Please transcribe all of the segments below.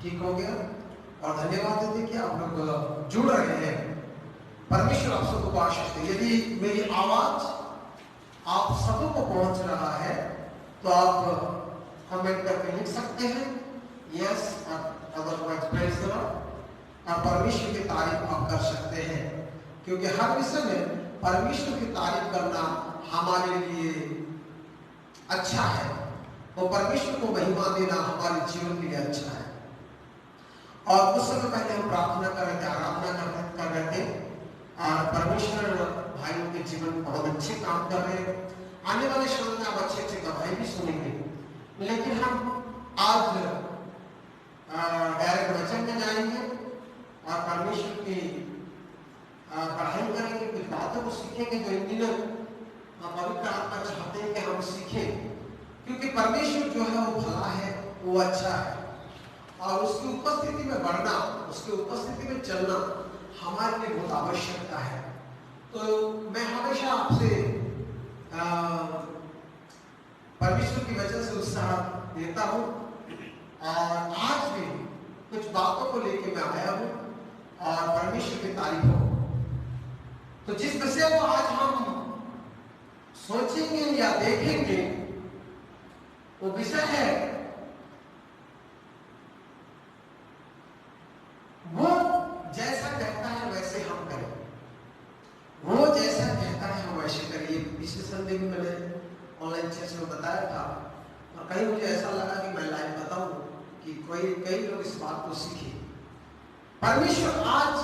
ठीक हो गया। और धन्यवाद देते कि आप लोग जुड़ रहे हैं। परमेश्वर आप सबको आशीष दे। यदि मेरी आवाज आप सबको पहुंच रहा है तो आप कमेंट करके लिख सकते हैं yes, otherwise praise the Lord. और परमेश्वर की तारीफ आप कर सकते हैं, क्योंकि हर विषय में परमेश्वर की तारीफ करना हमारे लिए अच्छा है। वो परमेश्वर को महिमा देना हमारे जीवन के लिए अच्छा है। और कुछ समय पहले हम प्रार्थना कर रहे थे, आराधना कर रहे थे, और परमेश्वर भाइयों के जीवन में बहुत अच्छे काम कर रहे हैं। आने वाले समय में आप अच्छे अच्छे गवाही भी सुनेंगे। लेकिन हम आज डायरेक्ट वचन में जाएंगे और परमेश्वर की पढ़ाई करेंगे, कुछ बातों को सीखेंगे जो इन दिनों पवित्र आत्मा चाहते हैं कि हम सीखें। क्योंकि परमेश्वर जो है वो भला है, वो अच्छा है, और उसकी उपस्थिति में बढ़ना, उसकी उपस्थिति में चलना हमारे लिए बहुत आवश्यकता है। तो मैं हमेशा आपसे परमेश्वर की वजह से उत्साह देता हूँ, और आज भी कुछ बातों को लेकर मैं आया हूँ और परमेश्वर की तारीफ हो। तो जिस विषय को आज हम सोचेंगे या देखेंगे वो विषय है वो जैसा कहता है वैसे हम करें। वो जैसा कहता है हम वैसे करिए। पिछले संडे भी मैंने ऑनलाइन चर्च में बताया था, और कहीं मुझे ऐसा लगा कि मैं लाइव बताऊं कि कई लोग इस बात को सीखे। परमेश्वर आज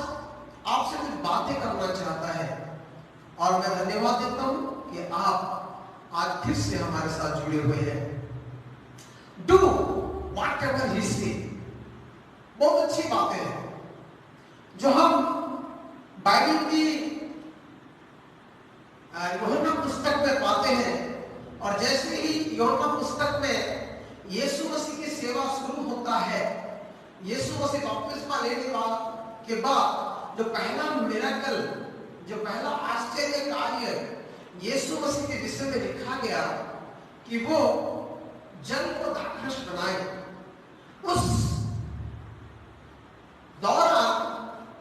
आपसे कुछ बातें करना चाहता है, और मैं धन्यवाद देता हूं कि आप आज फिर से हमारे साथ जुड़े हुए हैं। डू व्हाट एवर ही से, बहुत अच्छी बातें हैं जो हम बाइबल की यूहन्ना पुस्तक में पाते हैं। और जैसे ही यूहन्ना पुस्तक में यीशु मसीह की सेवा शुरू होता है, यीशु मसीह बपतिस्मा लेने के बाद जो पहला मिरेकल, जो पहला आश्चर्य कार्य यीशु मसीह के विषय में लिखा गया कि वो जल को द्राक्षरस बनाए, उस दौरान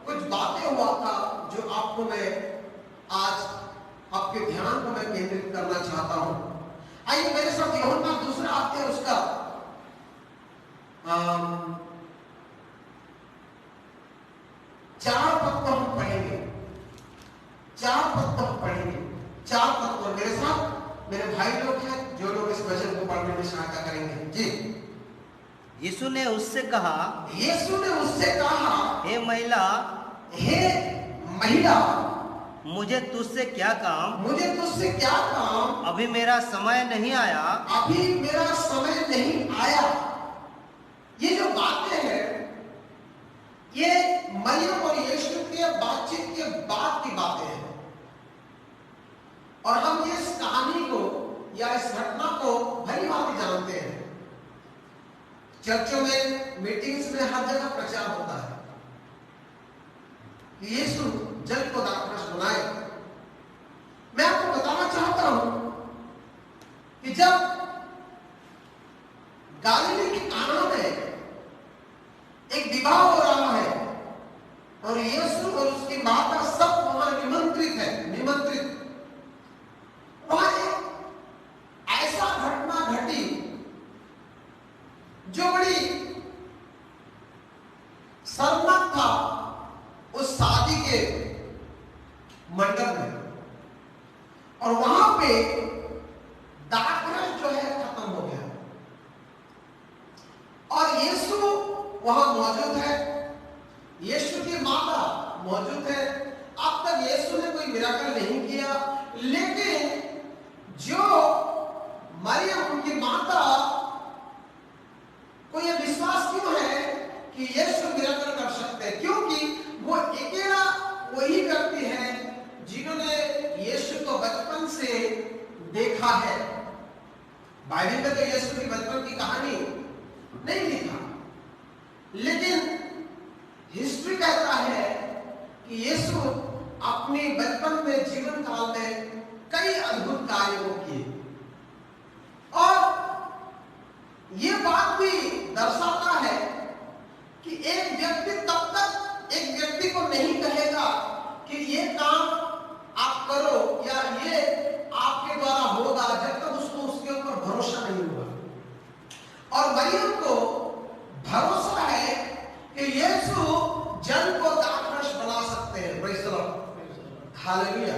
कुछ बातें हुआ था जो आपको मैं आज आपके ध्यान को मैं केंद्रित करना चाहता हूं। आइए मेरे साथ यूहन्ना दूसरा अध्याय उसका 4 पद को हम पढ़ेंगे। 4 पद को हम पढ़ेंगे। 4 पद को मेरे साथ मेरे भाई लोग हैं जो लोग इस वचन को पढ़ने में सहायता करेंगे। जी। यीशु ने उससे कहा, हे महिला, मुझे तुझसे क्या काम, अभी मेरा समय नहीं आया। ये जो बातें हैं ये मरियम और यीशु के बातचीत के बाद की बातें हैं, और हम इस कहानी को या इस घटना को भली भांति जानते हैं। चर्चों में, मीटिंग्स में, हर जगह प्रचार होता है कि यीशु जल को द्राक्षरस बनाए। मैं आपको बताना चाहता हूं कि जब गलीली की काना में एक विवाह हो रहा है और यीशु और उसकी माता सब वहां निमंत्रित, वहां एक ऐसा घटना घटी जो बड़ी शर्मनाक था उस शादी के मंडप में। और वहां पे द्राक्षरस जो है खत्म हो गया, और यीशु वहां मौजूद है, यीशु की माता मौजूद है। अब तक यीशु ने कोई मिराकल नहीं किया, लेकिन जो मरियम उनकी माता को यह विश्वास क्यों है कि यीशु मिराकल कर सकते हैं, क्योंकि वो अकेला वही व्यक्ति है जिन्होंने यीशु को बचपन से देखा है। बाइबल में तो यीशु की बचपन की कहानी नहीं लिखा, लेकिन हिस्ट्री कहता है कि यीशु अपने बचपन में, जीवन काल में कई अद्भुत कार्यों किए। और ये बात भी दर्शाता है करो या ये आपके द्वारा होगा, जब तक उसको उसके ऊपर भरोसा नहीं हुआ। और मरियम को भरोसा है कि यीशु जल को द्राक्षरस बना सकते हैं। Praise the Lord, hallelujah.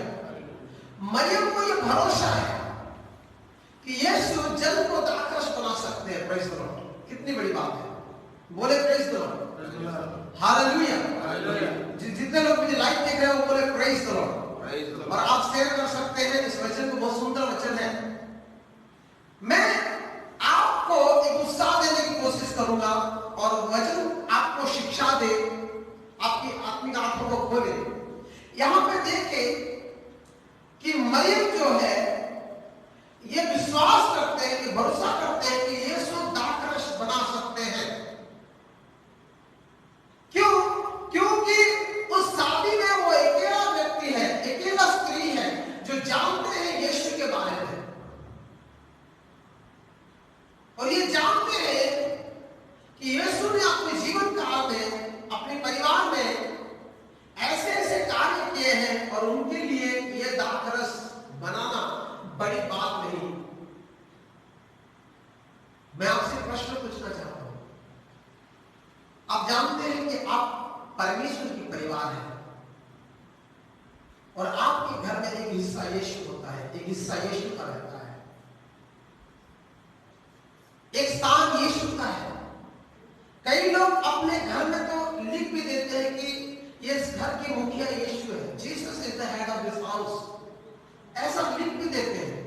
मरियम को ये भरोसा है कि यीशु जल को द्राक्षरस बना सकते हैं। प्रेज़ द लॉर्ड, कितनी बड़ी बात है, बोले प्रेज़ द लॉर्ड, हालेलुया। जितने लोग मुझे लाइव देख रहे हैं वो बोले प्रेज़ द लॉर्ड। और आप शेयर कर सकते हैं इस वचन को, बहुत सुंदर वचन है। मैं आपको एक उत्साह देने की कोशिश करूंगा और वचन आपको शिक्षा दे, आपकी आत्मिक आंखों को खोले। यहां पे देखें कि मरियम जो है ये विश्वास करते हैं, कि भरोसा करते हैं कि यीशु द्राक्षरस बना सकते हैं। क्यों? क्योंकि उस शादी में वो अकेला व्यक्ति है, अकेला स्त्री है जो जानते हैं यीशु के बारे में, और ये जानते हैं कि यीशु ने अपने जीवन काल में, अपने परिवार में ऐसे ऐसे कार्य किए हैं और उनके लिए ये द्राक्षरस बनाना बड़ी बात नहीं। मैं आपसे प्रश्न पूछना चाहता हूं। आप जानते हैं कि आप परमेश्वर की परिवार है और आपके घर में एक हिस्सा यीशु होता है, एक हिस्सा यीशु का रहता है, एक स्थान यीशु का है। कई लोग अपने घर में तो लिख भी देते हैं कि इस घर के मुखिया यीशु है, Jesus is the head of this house, ऐसा लिख भी देते हैं।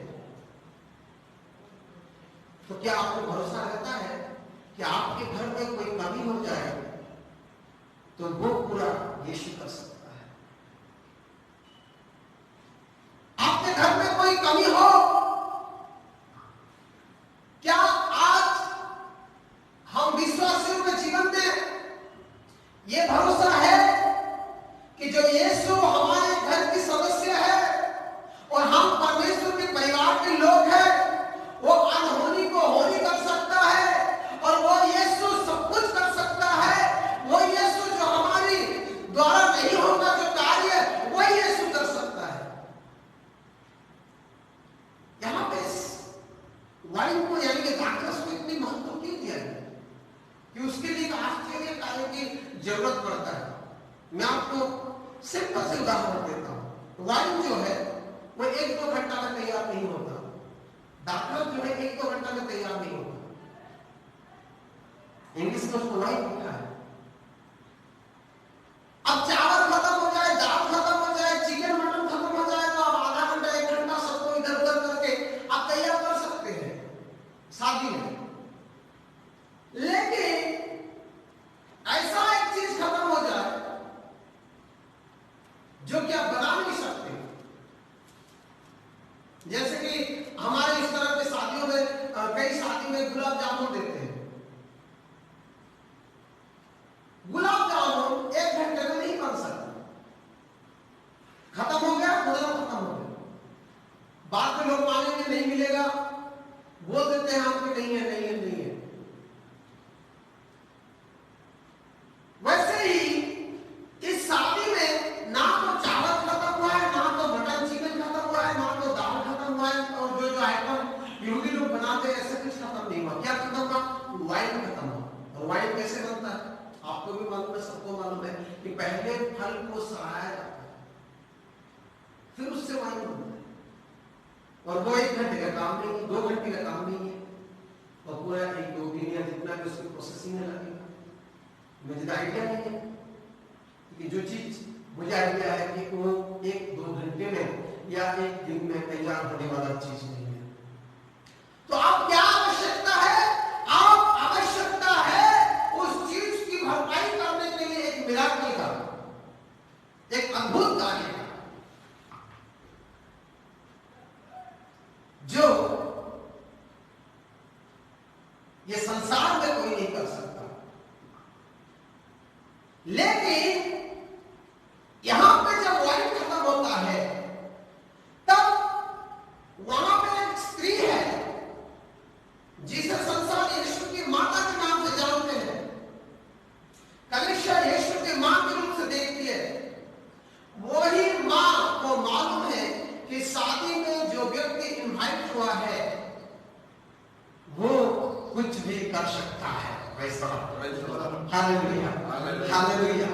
तो क्या आपको भरोसा रहता है कि आपके घर में कोई कमी हो जाए तो वो पूरा यीशु कर सकता है? आपके घर में कोई कमी हो, क्या आज हम विश्वासियों के जीवन में ये भरोसा है कि जो यीशु हमारे घर की सदस्य है और हम परमेश्वर के परिवार के लोग हैं, वो अनहोनी को होनी कर सकता है और वो यीशु सब कुछ कर सकता है। वो यीशु जो हमारी द्वारा नहीं होगा जो कार्य, वो यीशु कर सकता है। यहां पे वाइन को यानी कि द्राक्षरस को इतनी महत्व क्यों दिया है कि उसके लिए आश्चर्य कार्य की जरूरत पड़ता है। मैं आपको सिंपल से उदाहरण देता हूं। वाइन जो है वो 1-2 घंटा में तैयार नहीं होता, द्राक्षरस जो है 1-2 घंटा में तैयार नहीं होता। इंग्लिश में उसको वाइन लिखा है। अब चावल खत्म हो जाए, दाल खत्म हो जाए, चिकन मटन खत्म हो जाए तो आप आधा घंटा 1 घंटा सबको इधर उधर करके आप तैयार कर सकते हैं शादी में। लेकिन ऐसा एक चीज खत्म हो जाए जो कि आप बना नहीं सकते, जैसे कि हमारे इस तरह के शादियों में, कई शादी में गुलाब जामुन देते हैं। गुलाब जामुन 1 घंटे में नहीं बन सकता, खत्म हो गया, प्रोग्राम खत्म हो गया। बाद में लोग मानेंगे नहीं मिलेगा, बोल देते हैं आपके नहीं है, नहीं है, नहीं है। वैसे ही इस शादी में ना तो चावल खत्म हुआ है, ना तो मटन चिकन खत्म हुआ है, ना तो दाल खत्म हुआ है, और जो जो आइटम यहूदी लोग बनाते हैं ऐसा कुछ खत्म नहीं हुआ। क्या खत्म हुआ? वाइन खत्म हुआ। और वाइन कैसे बनता है? आपको भी मालूम है, सबको मालूम है कि पहले फल को सड़ाया जाता है, फिर उससे वाइन बनता है। और वो 1 घंटे का काम नहीं है, 2 घंटे का काम नहीं है, और पूरा 1-2 दिन या जितना भी उसकी प्रोसेसिंग में लगेगा। मुझे आइडिया नहीं है कि जो चीज मुझे आइडिया है कि वो 1-2 घंटे में या 1 दिन में तैयार होने वाला चीज नहीं है। तो आप क्या आवश्यकता है? आप आवश्यकता है उस चीज की भरपाई करने के लिए एक मिराकल का, एक अद्भुत कार्य का, जो ये संसार में कोई नहीं कर सकता। लेकिन यहां पे जब वाइन खत्म होता है तब वहां पे एक स्त्री है हालेलुया, हालेलुया।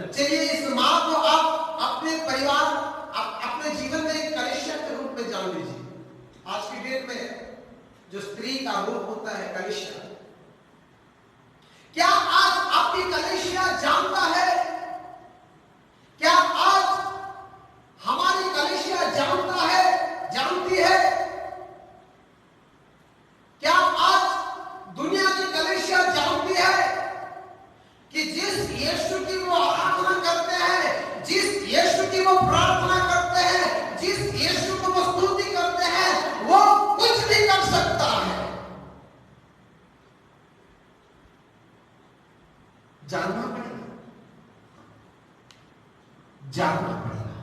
चलिए इस माँ को आप अपने परिवार, अपने जीवन में एक कलीसिया के रूप में जान लीजिए। आज की डेट में जो स्त्री का रूप होता है कलीसिया, क्या आज आपकी कलीसिया जानता है? क्या आज हमारी कलीसिया जानता है, जानती है? क्या आज दुनिया की कलीसिया जानती है कि जिस यीशु की वो आराधना करते हैं, जिस यीशु की वो प्रार्थना करते हैं, जिस यीशु को वो स्तुति करते हैं, वो कुछ भी कर सकता है? जानना पड़ेगा, जानना पड़ेगा,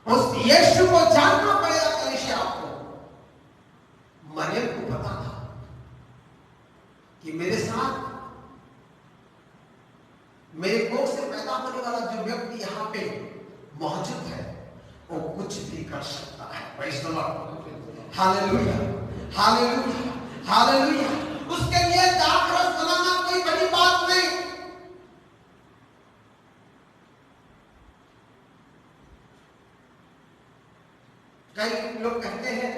उस यीशु को जानना पड़ेगा। कलीसिया आपको, मरियम को पता था कि मेरे साथ, मेरे कोख से पैदा होने वाला जो व्यक्ति यहां पे मौजूद है, वो कुछ भी कर सकता है। Praise the Lord, hallelujah, hallelujah, hallelujah. उसके लिए दाखरस बनाना कोई बड़ी बात नहीं। कई लोग कहते हैं,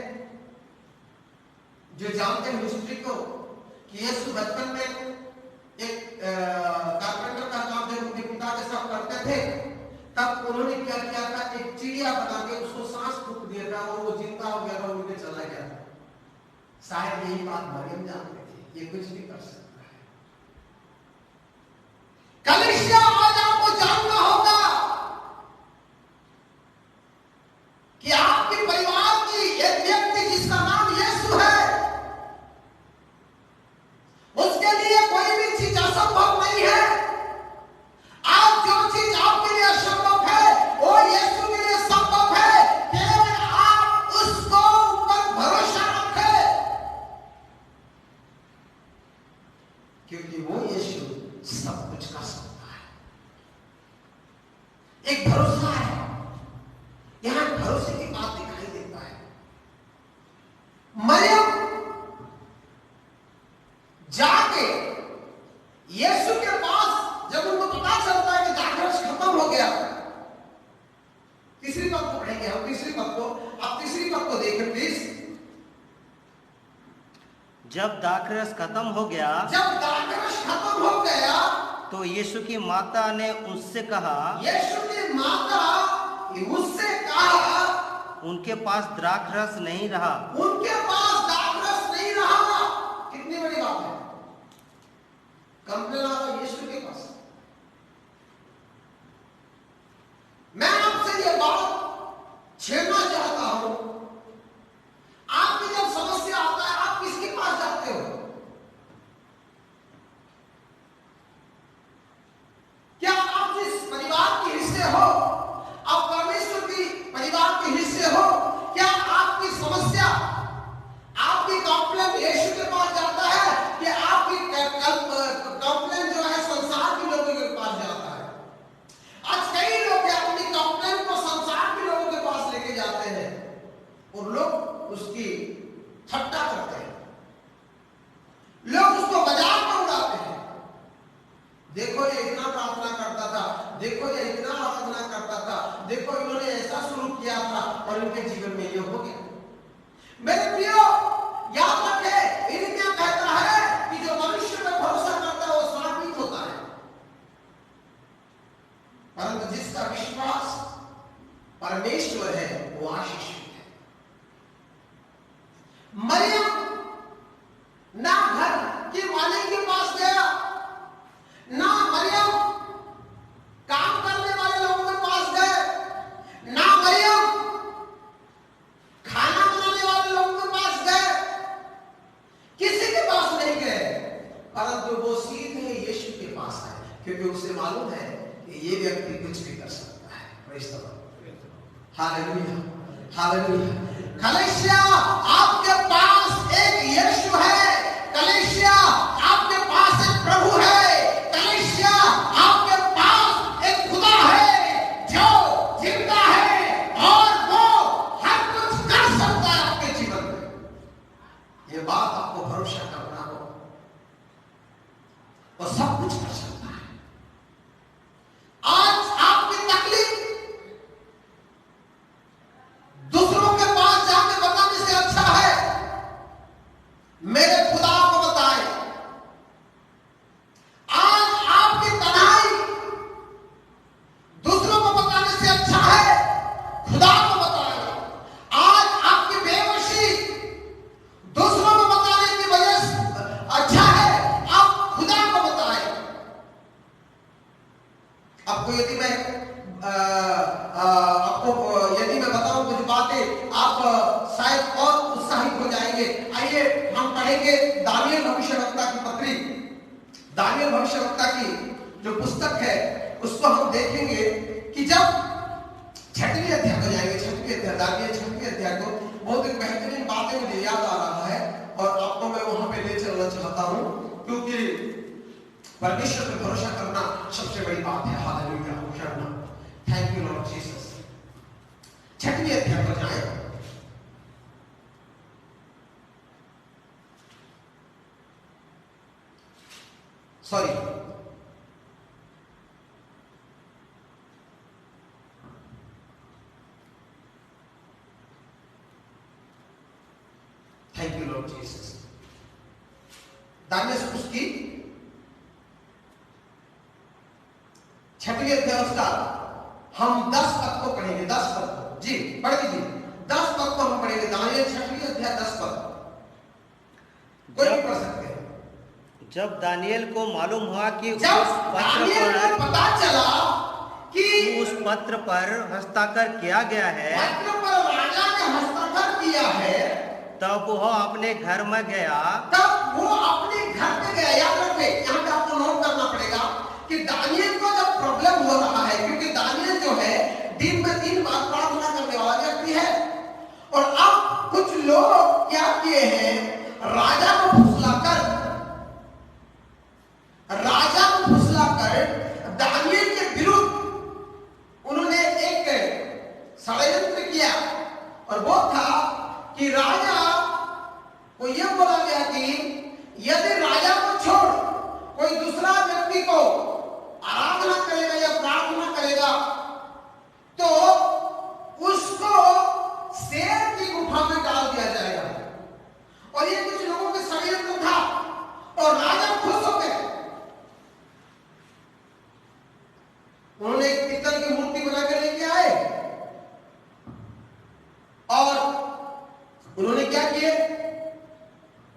जो जानते हैं हिस्ट्री को, कि यीशु बचपन में एक कारपेंटर का काम जब उनके पिता के साथ करते थे, तब उन्होंने क्या किया था, एक चिड़िया बना के उसको सांस फूंक दिया था और वो जिंदा हो गया था, उनके चला गया था। शायद यही बात मरियम जानते थे, ये कुछ भी कर सकता है। कलीसिया आज आपको जानना होगा कि आपके परिवार की एक व्यक्ति जिसका नाम यीशु है, उसके लिए कोई भी चीज असंभव नहीं है। आज जो चीज आपके लिए असंभव है, वो यीशु के लिए संभव है। केवल आप उसको ऊपर भरोसा रखें, क्योंकि वो यीशु सब कुछ कर सकता है। एक भरोसा है, यहां भरोसे की बात दिखाई देता है। मरियम जाके यीशु के पास, जब उनको पता चलता है कि दाखरस खत्म हो गया, तीसरी बात को पढ़ेंगे हम, तीसरी बात को, आप तीसरी बात को देखें प्लीज। जब दाखरस खत्म हो गया, जब दाखरस खत्म हो गया, तो यीशु की माता ने उससे कहा, यीशु की माता उससे कहा, उनके पास द्राक्षरस नहीं रहा। उनके पास दाखरस नहीं रहा। कितनी बड़ी बात है। कंप्लेन आ रहा यीशु के पास। मैं आपसे ये बात छेड़ना चाहता हूं, आपकी जब समस्या आता है, आप किसके पास जाते हो? क्या आप जिस परिवार के हिस्से हो, आप परमेश्वर की परिवार के हिस्से हो, क्या आपकी समस्या, आपकी कंप्लेन यीशु के पास जाता है कि आपकी कंप्लेन जो है संसार के लोगों के पास जाता है? आज कई लोग अपनी कंप्लेन को संसार के लोगों के पास लेके जाते हैं और लोग उसकी ठट्टा करते हैं, लोग उसको मजाक में उड़ाते हैं। देखो ये इतना प्रार्थना करता था, देखो ये इतना आराधना करता था, देखो इन्होंने ऐसा शुरू किया था और इनके जीवन में ये हो गया। मेरे प्रियो, याद रखें, इर्मिया कहता है कि जो मनुष्य पे भरोसा करता है वो श्रापित होता है, परंतु जिसका विश्वास परमेश्वर है वो आशीषित है। मरियम ना घर के मालिक के पास गया, ना मरियम काम करने वाले लोगों के पास गए, ना मरियम खाना बनाने वाले लोगों के पास गए, किसी के पास नहीं गए, परंतु वो सीधे यीशु के पास आए, क्योंकि उसे मालूम है कि ये व्यक्ति कुछ भी कर सकता है। Praise the Lord, hallelujah, hallelujah. कलीसिया आपके पास एक यीशु है, कलीसिया आपके पास एक प्रभु है, कलीसिया आपके पास एक खुदा है जो जिंदा है और वो हर कुछ कर सकता है आपके जीवन में। ये बात आपको भरोसा करना हो। वो सब कुछ कर सकता है। आज आपकी तकलीफ दूसरों के पास जाके बताने से अच्छा है मेरे खुदा को बताए। आज आपकी तन्हाई दूसरों को बताने से अच्छा है खुदा को बताए। आज आपकी बेवशी दूसरों को बताने की वजह से अच्छा है आप खुदा को बताए। आपको यदि मैं बताऊं कुछ बातें आप शायद और उत्साहित हो जाएंगे। आइए हम पढ़ेंगे दानियल भविष्यवक्ता की पत्री, दानियल भविष्यवक्ता की जो पुस्तक है उसको हम देखेंगे कि जब 6वीं अध्याय को जाएंगे, 6वीं अध्याय दानियल 6वीं अध्याय को, बहुत एक बेहतरीन बातें मुझे याद आ रहा है और आपको मैं वहां पे ले चलना चाहता हूं क्योंकि परमेश्वर पे भरोसा करना सबसे बड़ी बात है। हालेलुया, करना। Thank you Lord Jesus. 6वीं अध्याय पर जाएं। Sorry, thank you Lord Jesus. दानियल उसकी 6वीं अध्याय उसका हम 10 पद को पढ़ेंगे। 10 पद को जी पढ़ लीजिए। 10 पद को हम पढ़ेंगे। दानियल 6वीं अध्याय 10 पद कोई भी पढ़ सकते हैं। जब दानियल को मालूम हुआ कि पता चला कि उस पत्र पर हस्ताक्षर किया गया है, पत्र पर राजा ने हस्ताक्षर किया है, तब वह अपने घर में गया। तब वो अपने घर में गया। याद रखें, यहाँ पे आपको नोट करना पड़ेगा कि दानियल को जब प्रॉब्लम हो रहा है, क्योंकि दानियल जो है दिन में 3 बार प्रार्थना करने वाला व्यक्ति है और अब कुछ लोग क्या किए हैं, राजा को फुसलाकर दानियल के विरुद्ध उन्होंने एक षड्यंत्र किया और वो था कि राजा को यह बोला गया कि यदि राजा को छोड़ कोई दूसरा व्यक्ति को आराधना करेगा या प्रार्थना करेगा तो उसको शेर की गुफा में डाल दिया जाएगा। और ये कुछ लोगों के षड्यंत्र था और राजा खुश हो गए। उन्होंने एक पीतल की मूर्ति बनाकर लेके आए और उन्होंने क्या किए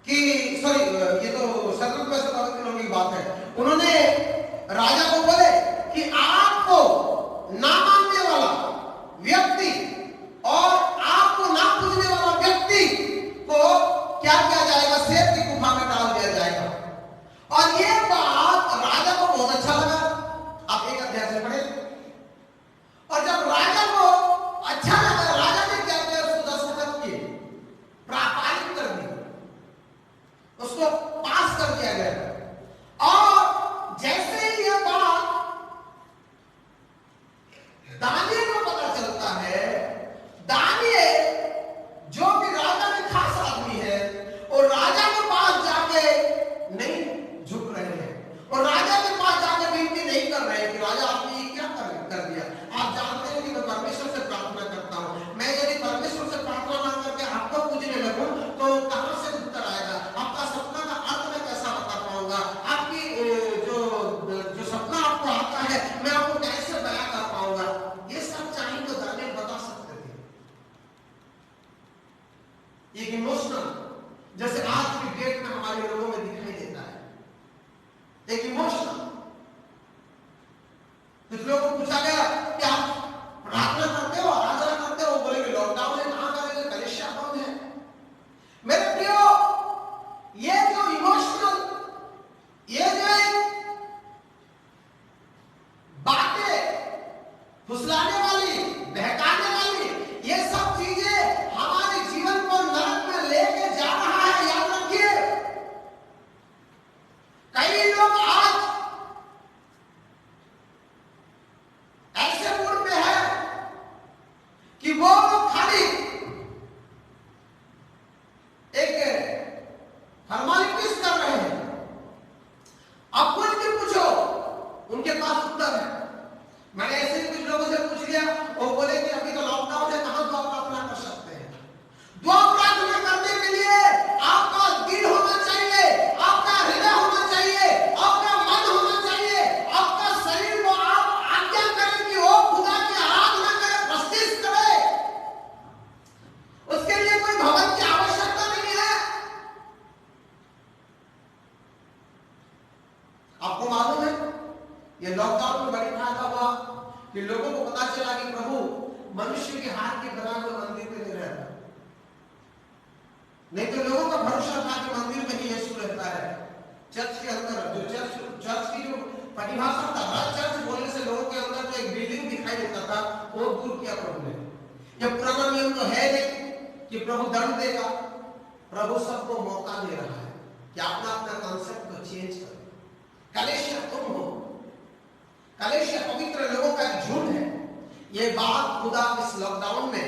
कि सॉरी, ये तो 70 दिनों की बात है। उन्होंने राजा को बोले कि आपको ना मानने वाला व्यक्ति और आपको ना पूजने वाला व्यक्ति को क्या किया जाएगा, शेर की गुफा में डाल दिया जाएगा। और ये बात राजा को बहुत अच्छा लगा। आप एक अध्याय से पढ़े। और जब राजा को अच्छा लगा, राजा ने क्या किया, उसको दस्तखत किए, पारित कर दिया, उसको पास कर दिया गया। और जैसे ही यह बात दानियल को पता चलता है, दानियल जो कि राजा के खास आदमी है और राजा के पास जाके नहीं झुक रहे हैं और राजा के पास जाके विनती नहीं कर रहे हैं कि राजा आपने ये क्या कर दिया। आप जानते हैं कि मैं परमेश्वर से प्रार्थना करता हूं, मैं यदि परमेश्वर से प्रार्थना ना करके आपको पूजने लगूं तो कहां से उत्तर आएगा, आपका सपना का अर्थ मैं कैसा बता पाऊंगा, आपकी जो सपना आपको आता है मैं आपको कैसे बयां कर पाऊंगा। ये सब चाहिए तो दानियल बता सकते थे। एक इमोशनल, जैसे आज की डेट में हमारे लोगों में दिखाई देता है, एक इमोशनल। कुछ लोगों को पूछा गया कि आप प्रार्थना करते हो, आराधना करते हो, बोले कि लॉकडाउन है, कहां करेंगे, कलेशिया बंद है। मेरे प्रियो, ये जो इमोशनल, ये जो बातें फुसलाने वाली, बहकाने वाली, ये सब चीजें हमारे जीवन को नरक में लेके जा रहा है। याद रखिए, कई लोग आज ऐसे मूड में है कि वो लोग खाली एक फॉर्मेलिटीज कर रहे हैं। अब कुछ उनके पास उत्तर है। मैंने ऐसे ही कुछ लोगों से पूछ लिया, वो बोले कि अभी तो लॉकडाउन है, कहां दुआ प्रार्थना कर सकते हैं। दुआ प्रार्थना करने के लिए आपका दिल होना चाहिए, आपका हृदय होना चाहिए, आपका मन होना चाहिए, आपका शरीर को आप आज्ञा करें कि वो खुदा की आराधना करे, प्रस्तुत करे। उसके लिए कोई भवन की आवश्यकता नहीं है। आपको मालूम है ये लॉकडाउन में बड़ी फायदा हुआ कि लोगों को पता चला कि प्रभु मनुष्य के हाथ के बना हुए मंदिर में नहीं रहता। नहीं तो लोगों का भरोसा था कि मंदिर में ही यीशु रहता है। चर्च के अंदर जो चर्च की जो परिभाषा था, चर्च बोलने से लोगों के अंदर जो एक बिल्डिंग दिखाई देता था, वो दूर किया प्रभु ने। ये पुराना नियम तो है नहीं कि प्रभु दंड देगा। प्रभु सबको मौका दे रहा है कि अपना अपना कॉन्सेप्ट को चेंज करो। कलेशिया तुम हो, कलेशिया पवित्र लोगों का एक झुंड है। ये बात खुदा इस लॉकडाउन में,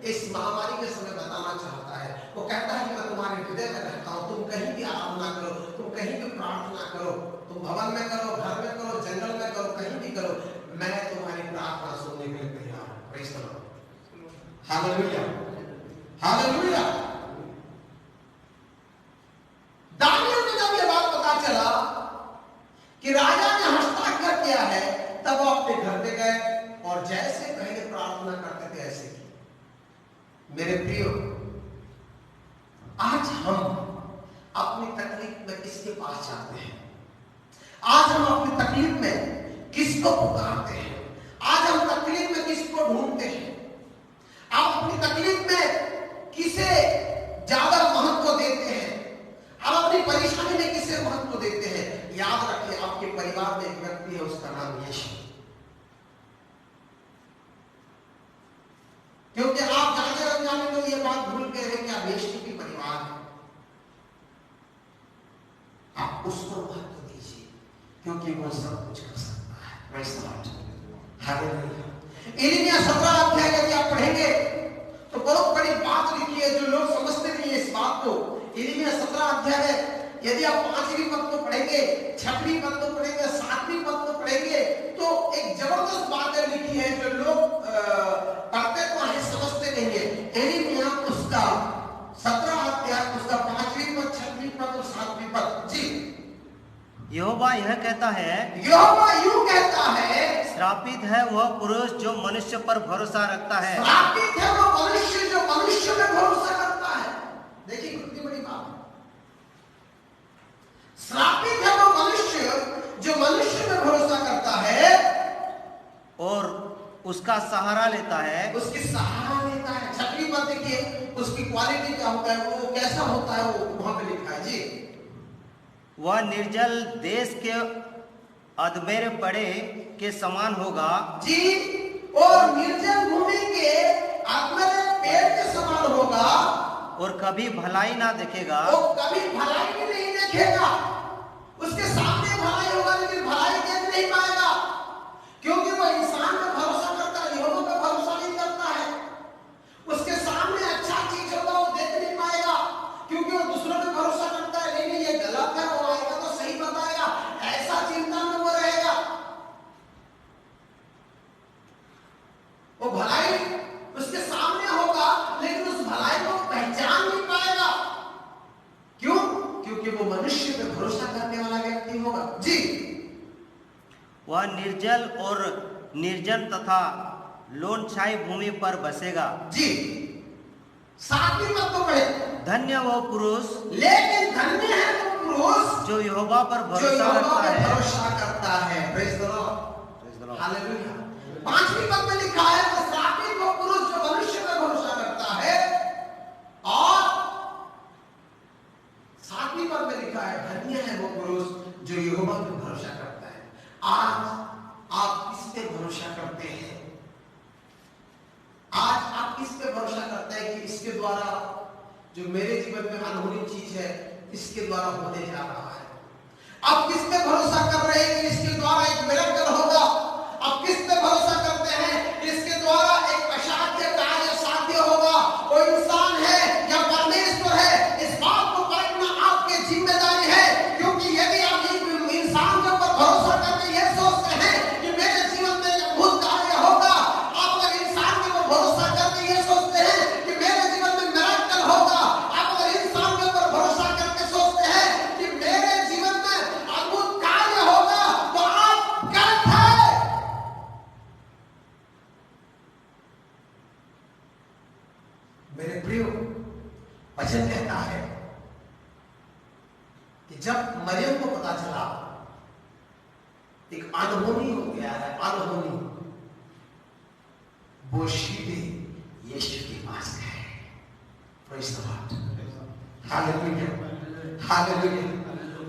इस महामारी के समय बताना चाहता है। वो कहता है कि मैं तुम्हारे हृदय में रहता हूं। तुम कहीं भी आराधना करो, तुम कहीं भी प्रार्थना करो, तुम भवन में करो, घर में करो, जंगल में करो, कहीं भी करो, मैं तुम्हारी प्रार्थना सुनने के लिए तैयार हूं। Praise the Lord, hallelujah, hallelujah. दानियल को जब ये बात पता चला कि राजा ने हस्ताक्षर किया है, तब वो अपने घर पे गए और जैसे पहले प्रार्थना करते थे ऐसे की। मेरे प्रियो, आज हम अपनी तकलीफ में किसके पास जाते हैं? आज हम अपनी तकलीफ में किसको पुकारते हैं? आज हम तकलीफ में किसको ढूंढते हैं? आप अपनी तकलीफ में किसे ज्यादा महत्व देते हैं? आप अपनी परेशानी में किसे महत्व देते हैं? याद रखिए, आपके परिवार में एक व्यक्ति है, उसका नाम यीशु। क्योंकि आप जाने अनजाने में ये बात भूल गए हैं कि आप यीशु के परिवार हैं। आप उसको महत्व दीजिए क्योंकि वो सब कुछ कर सकता है। Praise the Lord, hallelujah. यिर्मयाह 17 अध्याय यदि आप पढ़ेंगे तो बहुत बड़ी बात लिखी है जो लोग समझते नहीं है इस बात को। यिर्मयाह 17 अध्याय में यदि आप 5वीं पद को पढ़ेंगे, 6वीं पद को पढ़ेंगे, 7वीं पद को पढ़ेंगे तो एक जबरदस्त बातें लिखी है जो लोग पढ़ते तो है, समझते नहीं है। यिर्मयाह उसका 17 अध्याय उसका 5वीं पद, 6वीं पद और 7वीं पद। जी, यहोवा यह कहता है, यहोवा यूं कहता है, श्रापित है वह पुरुष जो मनुष्य पर भरोसा रखता है। श्रापित है वो मनुष्य जो मनुष्य में भरोसा करता है। देखिए कितनी बड़ी बात है। श्रापित है वो मनुष्य जो मनुष्य में भरोसा करता है और उसका सहारा लेता है। उसकी सहारा लेता है। 6वीं पद देखिए, उसकी क्वालिटी क्या होता है, वो कैसा होता है, वो वहां पे लिखा है। जी, वह निर्जल देश के अधमेरे पड़े के समान होगा। जी, और निर्जल भूमि के अधमेरे पेड़ के समान होगा और कभी भलाई ना देखेगा। वो कभी भलाई भी नहीं देखेगा। उसके सामने भलाई होगा लेकिन भलाई देख नहीं पाएगा क्योंकि वो इंसान पे भरोसा करता है, यहोवा पे भरोसा नहीं करता है। उसके सामने अच्छा चीज होगा वो देख नहीं पाएगा क्योंकि वो दूसरों पे भरोसा करता है। नहीं नहीं, ये गलत है, वो आएगा तो सही बताएगा, ऐसा चिंता में वो रहेगा। वो भलाई उसके सामने होगा लेकिन उस भलाई को पहचान नहीं पाएगा। क्यों? क्योंकि वो मनुष्य पे भरोसा करने वाला व्यक्ति होगा। जी, वह निर्जल और निर्जन तथा लोनछाई भूमि पर बसेगा। जी, 7वीं पद को पढ़े। धन्य वो पुरुष, लेकिन धन्य है वो पुरुष जो यहोवा पर जो भरोसा यहोवा रखता पे है। भरोसा करता है। Praise the Lord, hallelujah. 5वीं पद में लिखा है तो श्रापित वो पुरुष जो मनुष्य पे भरोसा करता है, और 7वीं पद में लिखा है धन्य है वो पुरुष जो यहोवा पे भरोसा करता है। आज आप किस पे भरोसा करते हैं? आज आप किस पे भरोसा करते हैं कि इसके द्वारा जो मेरे जीवन में अनहोनी चीज है इसके द्वारा होने जा रहा है? आप किस पे भरोसा कर रहे हैं कि इसके द्वारा एक मिरेकल होगा? आप किस पे भरोसा करते हैं इसके द्वारा एक असाध्य कार्य साध्य होगा? वो इंसान है या परमेश्वर है, इस बात को परखना आपकी जिम्मेदारी है। क्योंकि यदि आप एक इंसान के ऊपर भरोसा करके यह सोचते एक अनहोनी हो गया है, अनहोनी। वो सीधे यीशु के पास गए। Praise the Lord, hallelujah, hallelujah.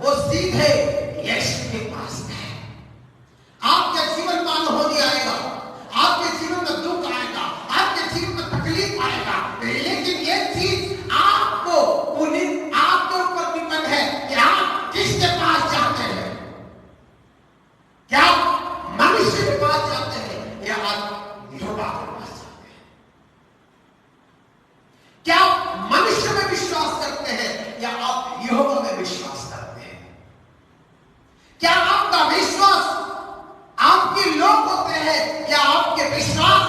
वो सीधे यीशु के पास गए। आपके जीवन में अनहोनी आएगा, आपके जीवन में दुख आएगा, आपके जीवन में तकलीफ आएगा, लेकिन ये चीज आपको आपके ऊपर डिपेंड है कि आप किसके पास जाते हैं। क्या मनुष्य के पास जाते हैं या आप यहोवा के पास जाते हैं? क्या आप मनुष्य में विश्वास करते हैं या आप यहोवा में विश्वास करते हैं? क्या आपका विश्वास आपके लोग होते हैं या आपके विश्वास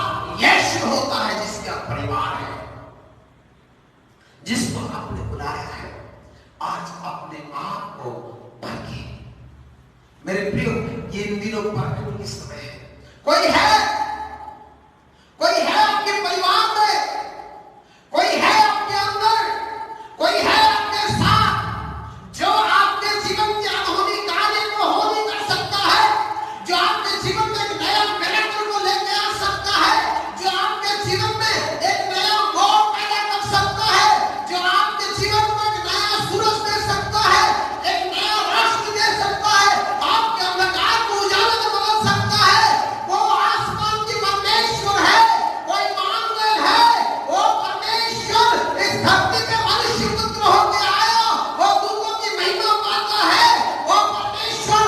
यीशु होता है, जिसका परिवार है, जिसको आपने बुलाया है? आज अपने आप को परखिए मेरे प्रियो। ये इन दिनों परखने की समय है। कोई है आपके परिवार में, कोई है आपके अंदर, कोई है आपके साथ जो आपके जीवन के अनहोनी कार्य को होने कर सकता है, जो आपके जीवन में एक नया मिरेकल को लेके आ सकता है, जो आपके जीवन में एक नया मोड़ पैदा कर सकता है, जो आपके जीवन में एक नया सूरज दे सकता है, एक नया रोशनी दे सकता है, आपके अंधकार को उजाले में बदल सकता है। वो आसमान की परमेश्वर है, वो इमानुएल है, वो परमेश्वर इस धरती पे मनुष्य पुत्र होकर आया, वो दूतों की महिमा पाता है, वो परमेश्वर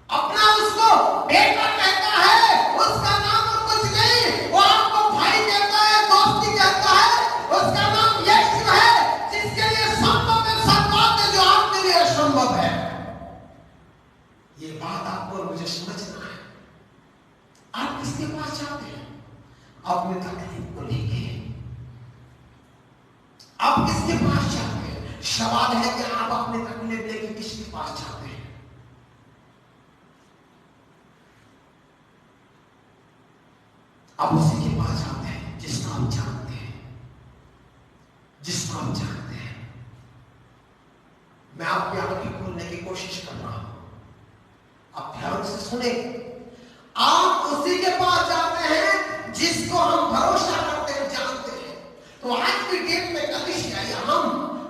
अपना उसको बेटा कहता है, उसका नाम और कुछ नहीं, वो आपको भाई कहता है, दोस्ती कहता है, उसका नाम यीशु है, जिसके लिए संभव है सब बातें जो आपके लिए असंभव है। ये बात आपको और मुझे समझना है। आप किसके पास जाते हैं अपने तकलीफ को लेके? आप किसके पास जाते हैं? सवाल है कि आप अपने तकलीफ लेके किसके पास जाते हैं? आप उसी के पास जाते हैं जिसको आप जानते हैं, जिसको आप जानते हैं। मैं आपकी आंखें खोलने की कोशिश कर रहा हूं, आप ध्यान से सुने। आप उसी के पास जाते हैं जिसको हम भरोसा करते हैं, जानते हैं। तो आज की डेट में कलीसिया या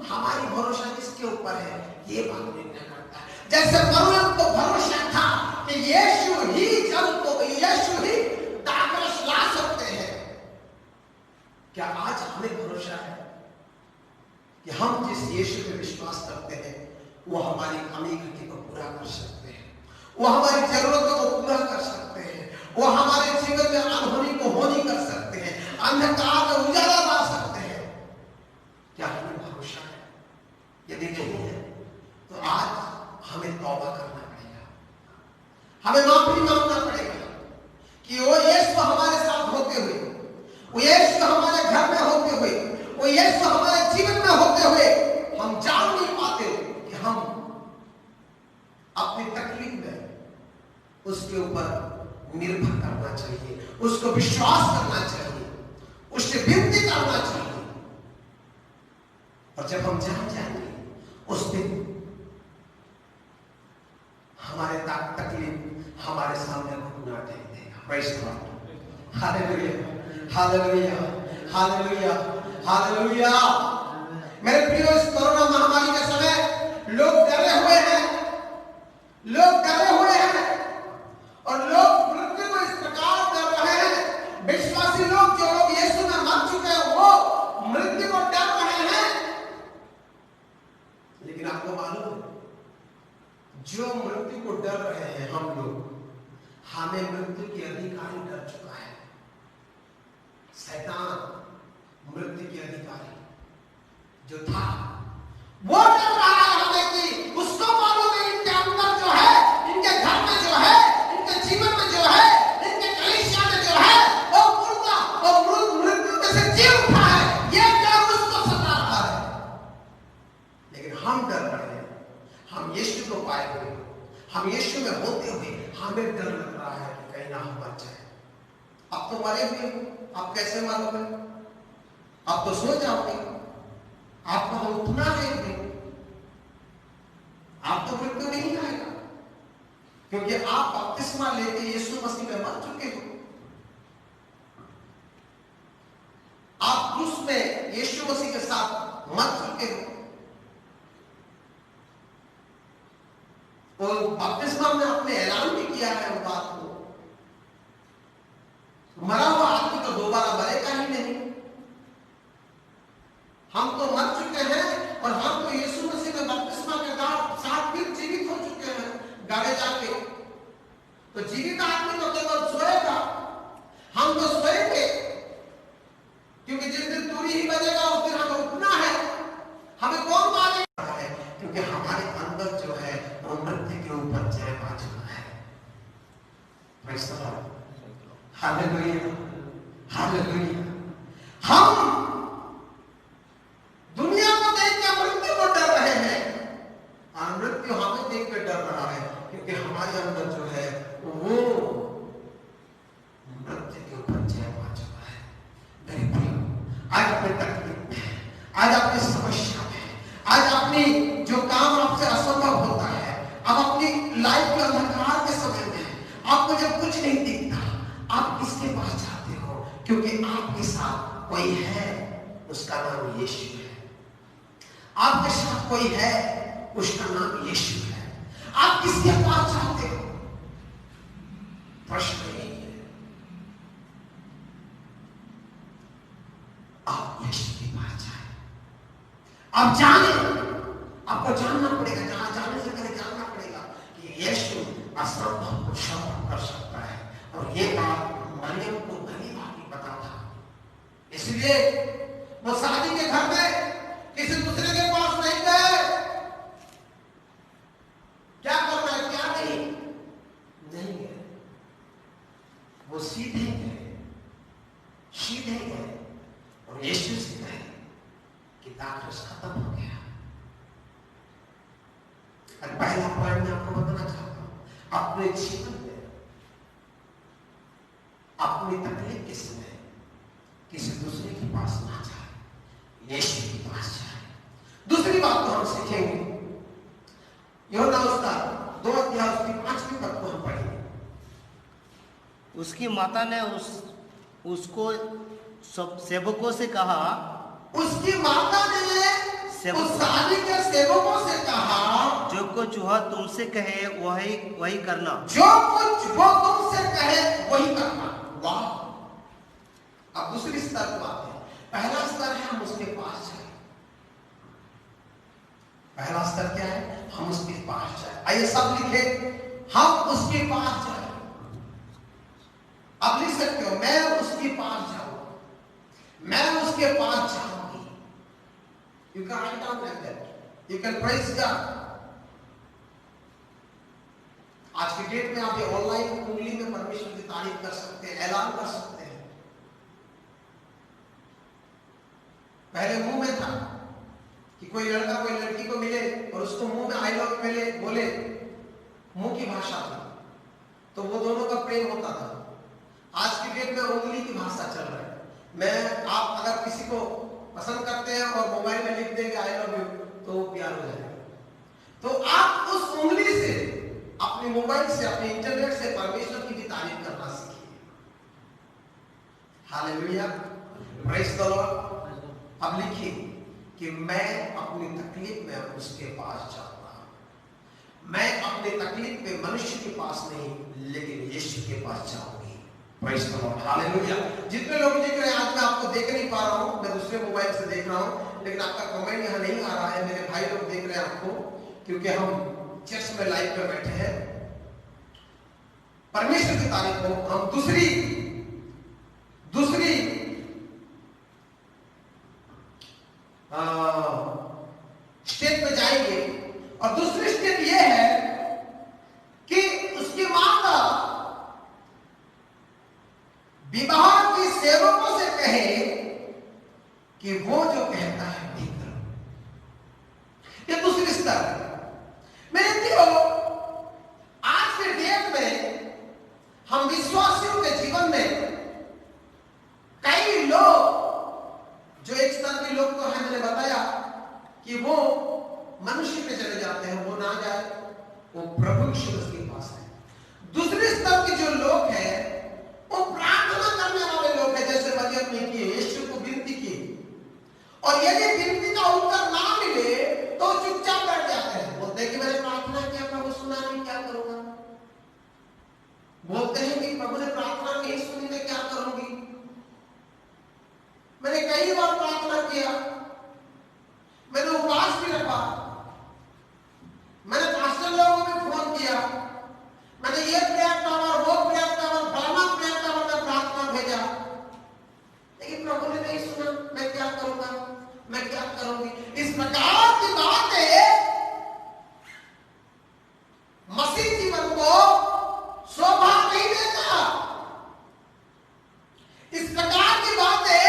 हमारी भरोसा किसके ऊपर है, ये बात निर्णय करता है। जैसे मरियम को भरोसा था कि यीशु ही यीशु ही दाखरस ला सकते हैं, क्या आज हमें भरोसा है कि हम जिस यीशु पे विश्वास करते हैं वो हमारी कमी घटी को पूरा कर सकते हैं, वो हमारी जरूरतों को पूरा कर सकते हैं, वो हमारे जीवन में अनहोनी को होनी कर सकते हैं, अंधकार में उजाला ला सकते हैं? क्या हमें भरोसा है? यदि नहीं है तो आज हमें तौबा करना पड़ेगा, हमें माफी मांगना पड़ेगा कि वो यीशु हमारे साथ होते हुए, वो यीशु हमारे घर में होते हुए, वो यीशु हमारे जीवन में होते हुए हम जान नहीं पाते कि हम अपनी तकलीफ में उसके ऊपर निर्भर करना चाहिए, उसको विश्वास करना चाहिए, उससे विनती करना चाहिए। और जब हम जान जाएंगे उस दिन हमारे तकलीफ हमारे सामने घुटना टेक देगा। Praise the Lord, hallelujah, hallelujah, hallelujah, hallelujah. मेरे प्रियो, इस कोरोना महामारी के समय लोग डरे हुए हैं, लोग डरे हुए हैं और लोग मृत्यु को इस प्रकार डर रहे हैं। विश्वासी लोग, जो लोग यीशु में मर चुके हैं, वो मृत्यु को डर रहे हैं। लेकिन आपको मालूम है, जो मृत्यु को डर रहे हैं हम लोग, हमें मृत्यु के अधिकारी डर चुका है। शैतान मृत्यु के अधिकारी जो था वो डर रहा है हमें कि उसको मालूम है इनके अंदर जो है, इनके घर में जो है, इनके जीवन में जो है, इनके कलीसिया में जो है, वो मुर्दा और मृत्यु में से जी उठा है। ये डर उसको सता रहा है। लेकिन हम डर रहे हैं, हम यीशु को पाए हुए, हम यीशु में होते हुए हमें डर लग रहा है कि कहीं ना हम मर जाए। आप तो मरे हुए हो, आप कैसे मालूम है? आप तो सो जाओगे, आपको तो उठना है, आप तो मृत्यु नहीं आएगा। क्योंकि आप बपतिस्मा लेके यीशु मसीह में मर चुके हो। आप क्रूस में यीशु मसीह के साथ मर चुके हो। और बपतिस्मा में आपने ऐलान भी किया है उस बात को, मरा हुआ आदमी तो दोबारा मरेगा ही नहीं। हम तो मर चुके हैं और हम तो यीशु मसीह के बपतिस्मा के साथ फिर जीवित हो चुके हैं गाड़े जाके। तो जीवित आदमी तो केवल सोएगा, हम तो सोएंगे, क्योंकि जिस दिन तुरी ही बजेगा उस दिन हमें उठना है। हमें कौन मारेगा है? क्योंकि हमारे अंदर जो है वो मृत्यु के ऊपर जय पा चुका है। Praise the Lord, hallelujah, hallelujah. हम दुनिया को देख के मृत्यु को डर रहे हैं और मृत्यु हमें देख के डर रहा है, क्योंकि हमारे अंदर जो है वो मृत्यु के ऊपर जय पा चुका है। मेरे प्रिय, आज अपने तकलीफ में, आज अपनी समस्या में, आज अपनी जो काम आपसे असंभव होता है, अब अपनी लाइफ के अंधकार के समय में आपको जब कुछ नहीं दिखता, आप किसके पास जाते हो? क्योंकि आपके साथ कोई है, उसका नाम यीशु है। आपके साथ कोई है, उसका नाम यीशु है। आप किसके पास जाते हो? प्रश्न यही है, आप यीशु के पास जाए। आप जाने, आपको जानना पड़ेगा, जहां जाने से पहले जानना पड़ेगा कि यीशु असंभव को संभव कर सकता है। और ये बात मरियम को भली भांति पता था, इसलिए वो शादी के घर में किसी दूसरे के पास नहीं गए। क्या करना है, क्या नहीं गए, वो सीधे गए और यीशु से कहे कि दाखरस खत्म हो गया। और पहला पॉइंट मैं आपको बताना चाहता हूं, अपने जीवन में अपनी तकलीफ के समय किसी दूसरे के पास ना जाए, यीशु के पास जाए। दूसरी बात तो हम सीखेंगे, यूहन्ना उसका 2 अध्याय उसकी 5वीं पद को हम पढ़ेंगे। उसकी माता ने उसको सब सेवकों से कहा, उसकी माता ने उस शादी के सेवकों से कहा, जो कुछ वह तुमसे कहे वही करना। जो कुछ वो तुमसे कहे वही करना। वाह! अब दूसरी स्तर की बात है। पहला स्तर है हम उसके पास जाए। पहला स्तर क्या है? हम उसके पास जाए। आइए सब लिखे, हम उसके पास जाए। आप लिख सकते हो, मैं उसके पास जाऊंगा, मैं उसके पास जाऊंगी। You can write down like that. You can praise God. आज की डेट में आप ये ऑनलाइन उंगली में परमेश्वर की तारीफ कर सकते हैं, ऐलान कर सकते हैं। पहले मुंह में था कि कोई लड़का कोई लड़की को मिले और उसको मुंह में आई लव यू मिले बोले, मुंह की भाषा थी, तो वो दोनों का प्रेम होता था। आज की डेट में उंगली की भाषा चल रहा है। आप अगर किसी को पसंद करते हैं और मोबाइल में लिख देंगे आई लव यू, तो वो प्यार हो जाएगा। तो आप उस उंगली से, अपने मोबाइल से, अपने इंटरनेट से परमेश्वर की भी तारीफ करना सीखिए। Hallelujah, praise the Lord. अब लिखिए कि मैं अपनी तकलीफ में उसके पास जाऊंगा। मैं अपनी तकलीफ में मनुष्य के पास नहीं, लेकिन यीशु के पास जाऊंगी। Praise the Lord, hallelujah. जितने लोग देख रहे हैं, आज मैं आपको देख नहीं पा रहा हूं, मैं दूसरे मोबाइल से देख रहा हूं, लेकिन आपका कमेंट यहां नहीं आ रहा है। मेरे भाई लोग देख रहे हैं आपको, क्योंकि हम चर्च में लाइव में बैठे हैं। परमेश्वर की तारीफ को हम दूसरी स्टेप पे जाएंगे। और दूसरी स्टेप यह है कि उसकी माता विवाह की सेवकों से कहे कि वो जो कहता है वही करो। ये दूसरी स्तर है। मेरे प्रियो, आज के डेट में हम विश्वासियों के जीवन में कई लोग, जो एक स्तर के लोग तो है, मैंने बताया कि वो मनुष्य पे चले जाते हैं, वो ना जाए, वो प्रभु यीशु के पास है। दूसरे स्तर के जो लोग हैं वो प्रार्थना करने वाले लोग हैं, जैसे मरियम ने किए, यीशु को विनती की, और यदि विनती का उत्तर ना मिले तो चुपचाप बैठ जाते हैं, बोलते हैं कि मैंने प्रार्थना किया, प्रभु सुना नहीं, क्या करूंगा। बोलते हैं कि प्रभु ने प्रार्थना नहीं सुनी, मैं क्या करूंगी। मैंने कई बार प्रार्थना किया, मैंने उपवास भी रखा, मैंने पास्टर लोगों को भी फोन किया, मैंने ये प्रयास टावर, वो प्रयास टावर, फलाना प्रयास टावर में प्रार्थना भेजा, लेकिन प्रभु ने नहीं सुना, मैं क्या करूंगा, मैं क्या करूंगी। इस प्रकार की बातें मसीह जीवन को शोभा नहीं देता। इस प्रकार की बातें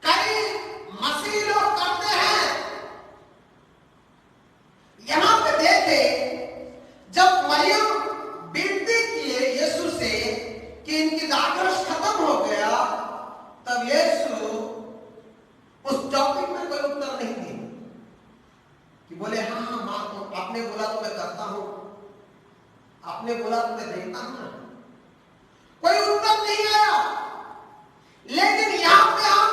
कई मसीह लोग करते हैं। यहां पे देखे, जब मरियम विनती किए यीशु से कि इनकी दाखरस खत्म हो गया, तब यीशु उस टॉपिक में कोई उत्तर नहीं दिए कि बोले हाँ हाँ मां, तो आपने बोला तो मैं करता हूं, आपने बोला तो मैं देखता हूं ना, कोई उत्तर नहीं आया। लेकिन यहां पे हम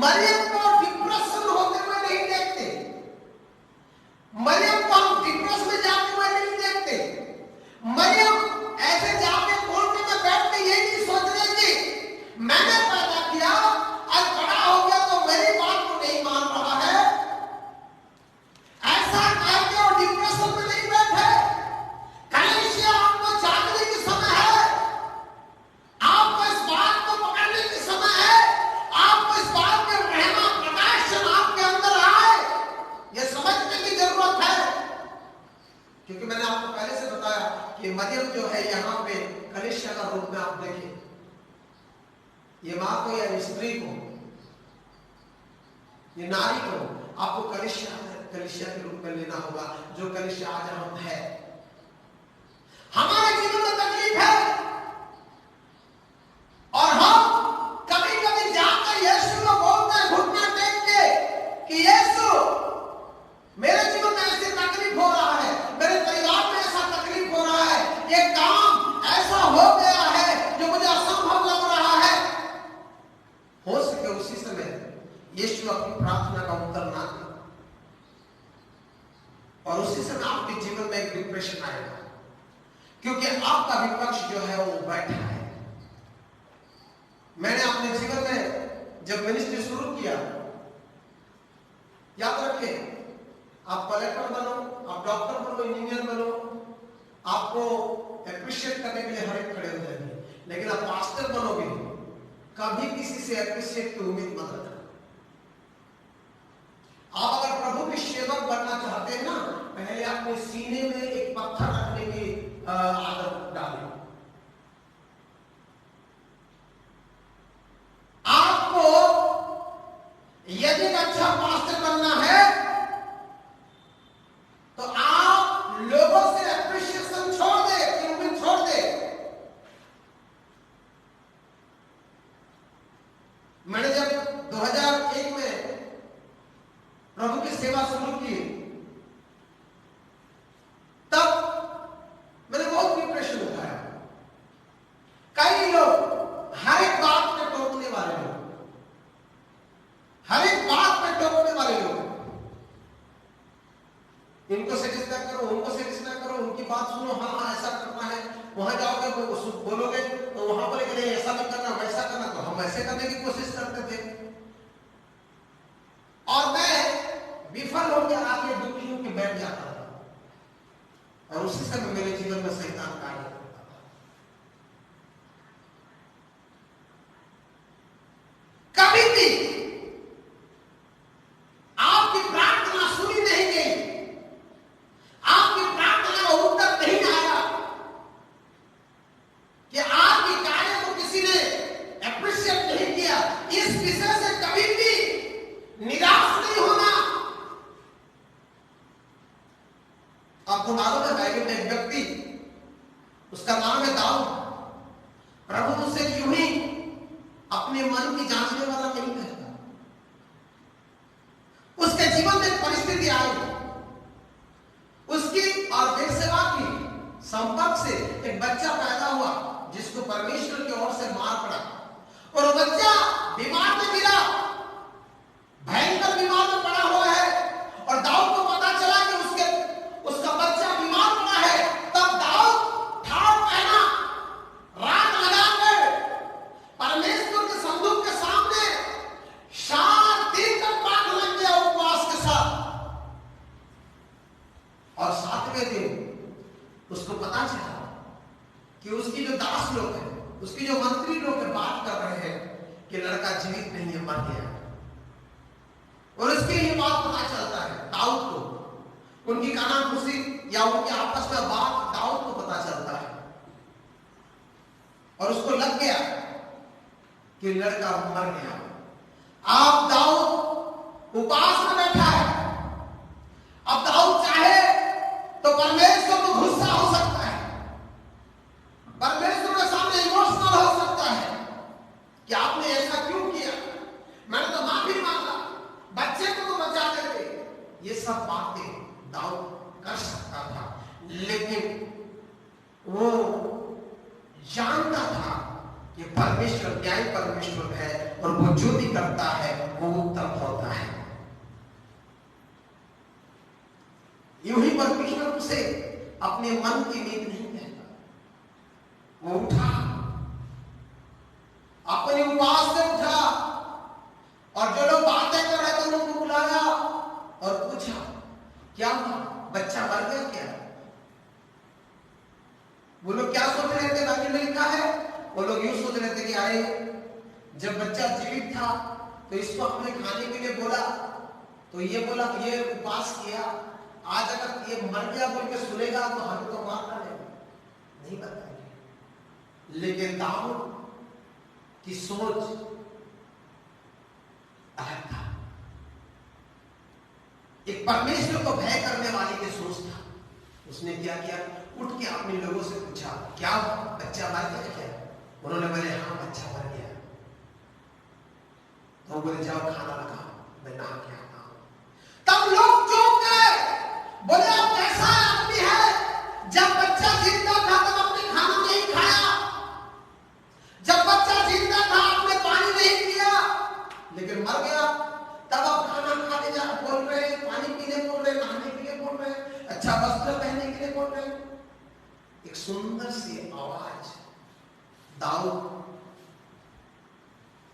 मरियम को डिप्रेशन होते हुए नहीं देखते, मरियम को हम डिप्रेशन में जाते हुए नहीं देखते। मरियम ऐसे जाके कोर्ट में बैठ के यही नहीं सोच रही कि मैंने पैदा किया, आज बड़ा हो गया तो मेरी बात को नहीं मान रहा है, ऐसा कहते और डिप्रेशन में नहीं बैठे। कलीसिया आपको जागने की समय है, आपको इस बात को पकड़ने की समय है, आपको इस बात में रहना, प्रकाशन आपके अंदर आए, यह समझने की जरूरत है। क्योंकि मैंने आपको पहले से बताया कि मरियम जो है यहाँ पे कलीसिया का रूप में आप देखें, ये मां को या स्त्री को, ये नारी को आपको कलीसिया के रूप में लेना होगा, जो कलीसिया आज हम है। हमारे जीवन में तकलीफ है और हम कभी कभी जाकर यीशु को बोलते हैं घुटने टेक के कि यीशु, मेरे जीवन में ऐसी तकलीफ हो रहा है, मेरे परिवार में ऐसा तकलीफ हो रहा है, ये काम ऐसा हो गया है जो मुझे असंभव लग रहा है। हो सके उसी समय यीशु अपनी प्रार्थना का उत्तर ना दे और उसी समय आपके जीवन में एक डिप्रेशन आएगा, क्योंकि आपका विपक्ष जो है वो बैठा है। मैंने अपने जीवन में जब मिनिस्ट्री शुरू किया, याद रखें, आप कलेक्टर बनो, आप डॉक्टर बनो, इंजीनियर बनो, आपको एप्रिशिएट करने के लिए हर एक खड़े हो जाएंगे, लेकिन आप पास्टर बनोगे, कभी किसी से एप्रिशिएट की उम्मीद मत रखना। आप अगर प्रभु के सेवक बनना चाहते हैं ना, पहले अपने सीने में एक पत्थर रखने की आदत डालें। आपको यदि अच्छा पास्टर बनना है तो आप लोगों से एप्रिशिएशन छोड़ दे, उम्मीद छोड़ दे। मैंने जब 2001 में प्रभु की सेवा शुरू की, तब मैंने बहुत डिप्रेशन उठाया। कई लोग हर एक बात पे टोकने वाले लोग, हर एक बात पे टोकने वाले लोग, इनको सजेस्ट करो, उनको सजेस्ट करो, उनकी बात सुनो, हाँ ऐसा करना है, वहां जाओगे बोलोगे तो वहां बोलेंगे नहीं ऐसा नहीं करना, वैसा करना, तो हम ऐसे करने की कोशिश करते थे और मैं विफल होकर आके दुखी होकर बैठ जाता था और उसी समय मेरे जीवन में शैतान कार्य करता था। कभी भी आपकी प्रार्थना सुनी नहीं गई, आपकी प्रार्थना का उत्तर नहीं आया, कि आपके कार्य को किसी ने एप्रिशिएट नहीं किया, इस विषय से कभी भी निराश नहीं होना। आपको मालूम है बाइबल में एक व्यक्ति, उसका नाम है दाऊद, प्रभु उसे यूं ही अपने मन की जांचने वाला नहीं कहता। उसके जीवन में परिस्थिति आई, उसकी और बेसेवा की संपत्ति से एक बच्चा पैदा हुआ जिसको परमेश्वर की ओर से मार पड़ा, और वो बच्चा बीमार में गिरा, भयंकर बीमार में पड़ा हुआ है, और दाऊद को पता चला कि उसका बच्चा बीमार पड़ा है। तब दाऊद ठाड़ पहना, रात लगाकर परमेश्वर के संदूक के सामने 7 दिन तक पाठ लग गया उपवास के साथ। और 7वें दिन उसको पता चला कि उसकी जो दास लोग हैं, उसकी जो मंत्री लोग हैं, बात कर रहे हैं कि लड़का जीवित नहीं है, मर गया। और उसके ये बात पता चलता है दाऊद को, उनकी कानाफूसी या उनके आपस में बात दाऊद को पता चलता है, और उसको लग गया कि लड़का मर गया। अब दाऊद उपवास में बैठा है। अब दाऊद चाहे तो परमेश्वर को गुस्सा हो सकता है, परमेश्वर के सामने इमोशनल हो सकता है कि आपने ऐसा क्यों किया, मैंने तो माफी मांगा, बच्चे को तो बचा देते। ये सब बातें दाऊद कर सकता था, लेकिन वो जानता था कि परमेश्वर न्याय परमेश्वर है, और वो जो भी करता है वो उत्तम होता है। यूं ही परमेश्वर उसे अपने मन की नींद नहीं कहता। वो उठा, अपने उपवास से उठा, और जो लोग बातें कर रहे थे उनको बुलाया और पूछा क्या हुआ, बच्चा मर गया क्या? वो लोग क्या सोच रहे थे? बाइबल में लिखा है, वो लोग यूं सोच रहे थे कि अरे जब बच्चा जीवित था तो इसको हमने खाने के लिए बोला, तो ये बोला, ये उपवास किया, आज अगर ये मर गया बोल के सुनेगा तो हमें तो मार डालेगा, नहीं बताएंगे। लेकिन दाऊद की सोच अलग था, एक परमेश्वर को भय करने वाले की सोच था। उसने क्या किया, उठ के अपने लोगों से पूछा क्या बच्चा मर गया क्या? उन्होंने बोले हाँ बच्चा मर गया। तो बोले जाओ खाना लगाओ, मैं नहा के आता हूं। तब लोग चौंक गए, बोले आप कैसा आदमी है, जब बच्चा जिंदा था तब आपने खाना नहीं खाया, जब बच्चा जिंदा था आपने पानी नहीं पिया, लेकिन मर गया तब आप खाना खाने जा बोल रहे हैं, पानी पीने बोल रहे हैं, नहाने के लिए बोल रहे हैं, अच्छा वस्त्र पहनने के लिए बोल रहे हैं। एक सुंदर सी आवाज दाऊद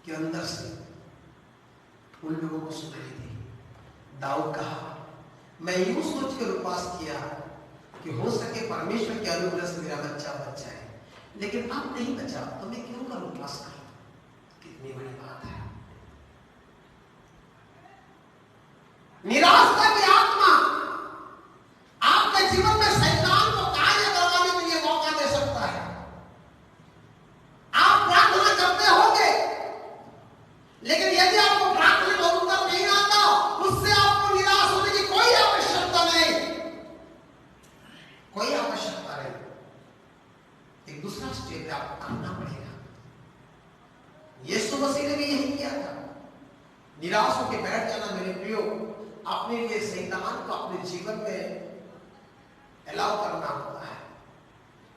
के अंदर से उन लोगों को सुनाई दी। दाऊद कहा मैं यूं सोच कर उपवास किया कि हो सके परमेश्वर के अनुग्रह से मेरा बच्चा बच जाए, लेकिन अब नहीं बचा तो मैं क्यों करूं उपवास करूं? कितनी बड़ी बात है। निराशा की आत्मा आपके जीवन में शैतान को कार्य करवाने के लिए मौका दे सकता है। आप प्रार्थना करते होंगे, लेकिन यदि आपको प्रार्थना का उत्तर नहीं आता, उससे आपको निराश होने की कोई आवश्यकता नहीं, कोई आवश्यकता नहीं। एक दूसरा स्टेप आपको करना पड़ेगा। यीशु मसीह ने भी यही किया था। निराश होकर बैठ जाना मेरे प्रियो, अपने लिए शैतान को अपने जीवन में अलाउ करना होता है।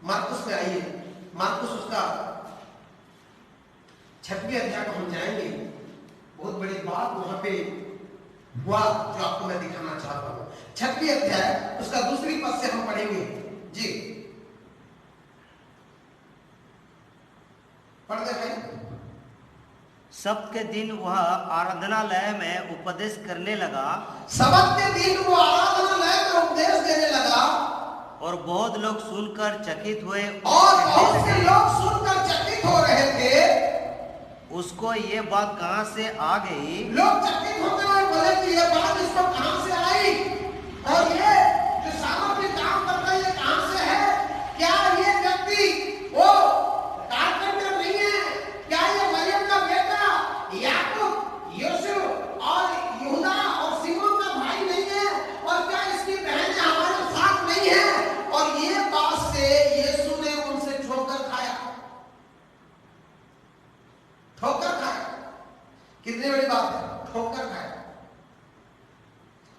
मार्कुस में आइए, मार्कुस उसका 6वें अध्याय को हम जाएंगे। बहुत बड़ी बात वहां पे हुआ जो आपको मैं दिखाना चाहता हूं। 6वें अध्याय उसका 2री पद से हम पढ़ेंगे। जी पढ़ दे भाई। सब्त के दिन वह आराधनालय में उपदेश करने लगा। सब्त के दिन वो आराधनालय में उपदेश देने लगा, और बहुत लोग सुनकर चकित हुए, और बहुत से लोग सुनकर चकित हो रहे थे। उसको ये बात कहां से आ गई? लोग चकित होते हुए बोले कि ये बात इसको कहां से आई, और ये जो सामग्री काम करता है ये कहां से है? क्या ये व्यक्ति वो कारपेंटर नहीं है? क्या ये मरियम का बेटा याकूब, यूसुफ और यहूदा और सिमोन का भाई नहीं है? और क्या इसकी बहनें हमारे साथ नहीं है? और ये बात से यीशु ने उनसे ठोकर खाया। ठोकर खाया, कितनी बड़ी बात है, ठोकर खाया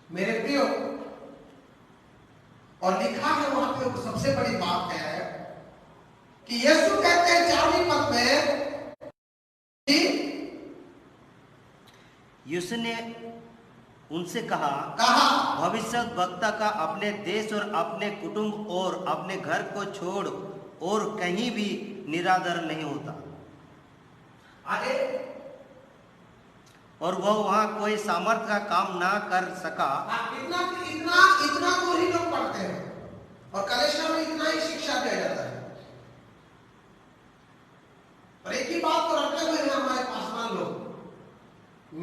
मेरे प्रियो। और लिखा है वहां पे सबसे बड़ी बात है कि यीशु कहते हैं 4वीं पद में कि यीशु ने उनसे कहा, भविष्य वक्ता का अपने देश और अपने कुटुंब और अपने घर को छोड़ और कहीं भी निरादर नहीं होता। आगे, और वह वहां कोई सामर्थ्य का काम ना कर सका। इतना इतना इतना तो ही लोग पढ़ते हैं और कलेक्शन में इतना ही शिक्षा दिया जाता है। और एक ही बात को रखते हुए हैं हमारे पासवान लोग,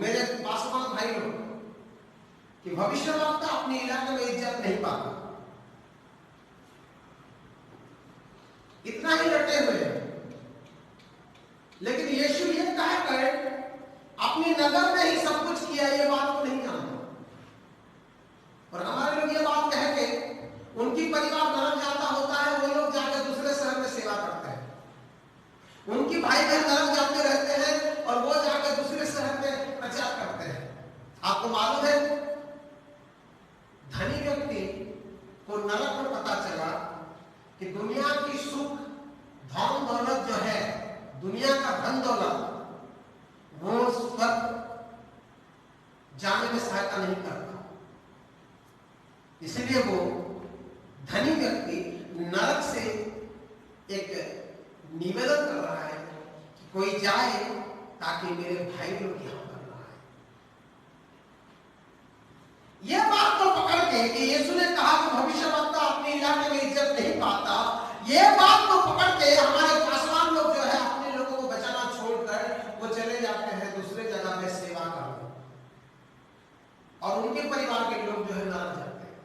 मेरे पासवान भाई लोग, कि भविष्यवक्ता अपने इलाके में इज्जत नहीं पाता। इतना ही रटे हुए हैं। लेकिन यीशु ये कहकर अपनी नगर में ही सब कुछ किया, ये बात को नहीं जानते। और हमारे लोग ये बात कह के उनकी परिवार नरक जाता होता है, वो लोग जाकर दूसरे शहर में सेवा करते हैं। उनकी भाई बहन नरक जाते रहते हैं और वो जाकर दूसरे शहर में प्रचार करते हैं। आपको मालूम है, धनी व्यक्ति को नरक में पता चला कि दुनिया की सुख धन दौलत जो है, दुनिया का धन दौलत, वो स्वर्ग जाने में सहायता नहीं करता। इसलिए वो धनी व्यक्ति नरक से एक निवेदन कर रहा है कि कोई जाए ताकि मेरे भाई लोग यहां पर रहा है। यह बात तो पकड़ के कि यीशु ने कहा कि भविष्यवक्ता अपने इलाके में इज्जत नहीं पाता, यह बात तो पकड़ के हमारे पासवान लोग जो है अपने लोगों को बचाना छोड़कर वो चले जाते हैं दूसरे जगह में सेवा करने, और उनके परिवार के लोग जो है नरक जाते हैं।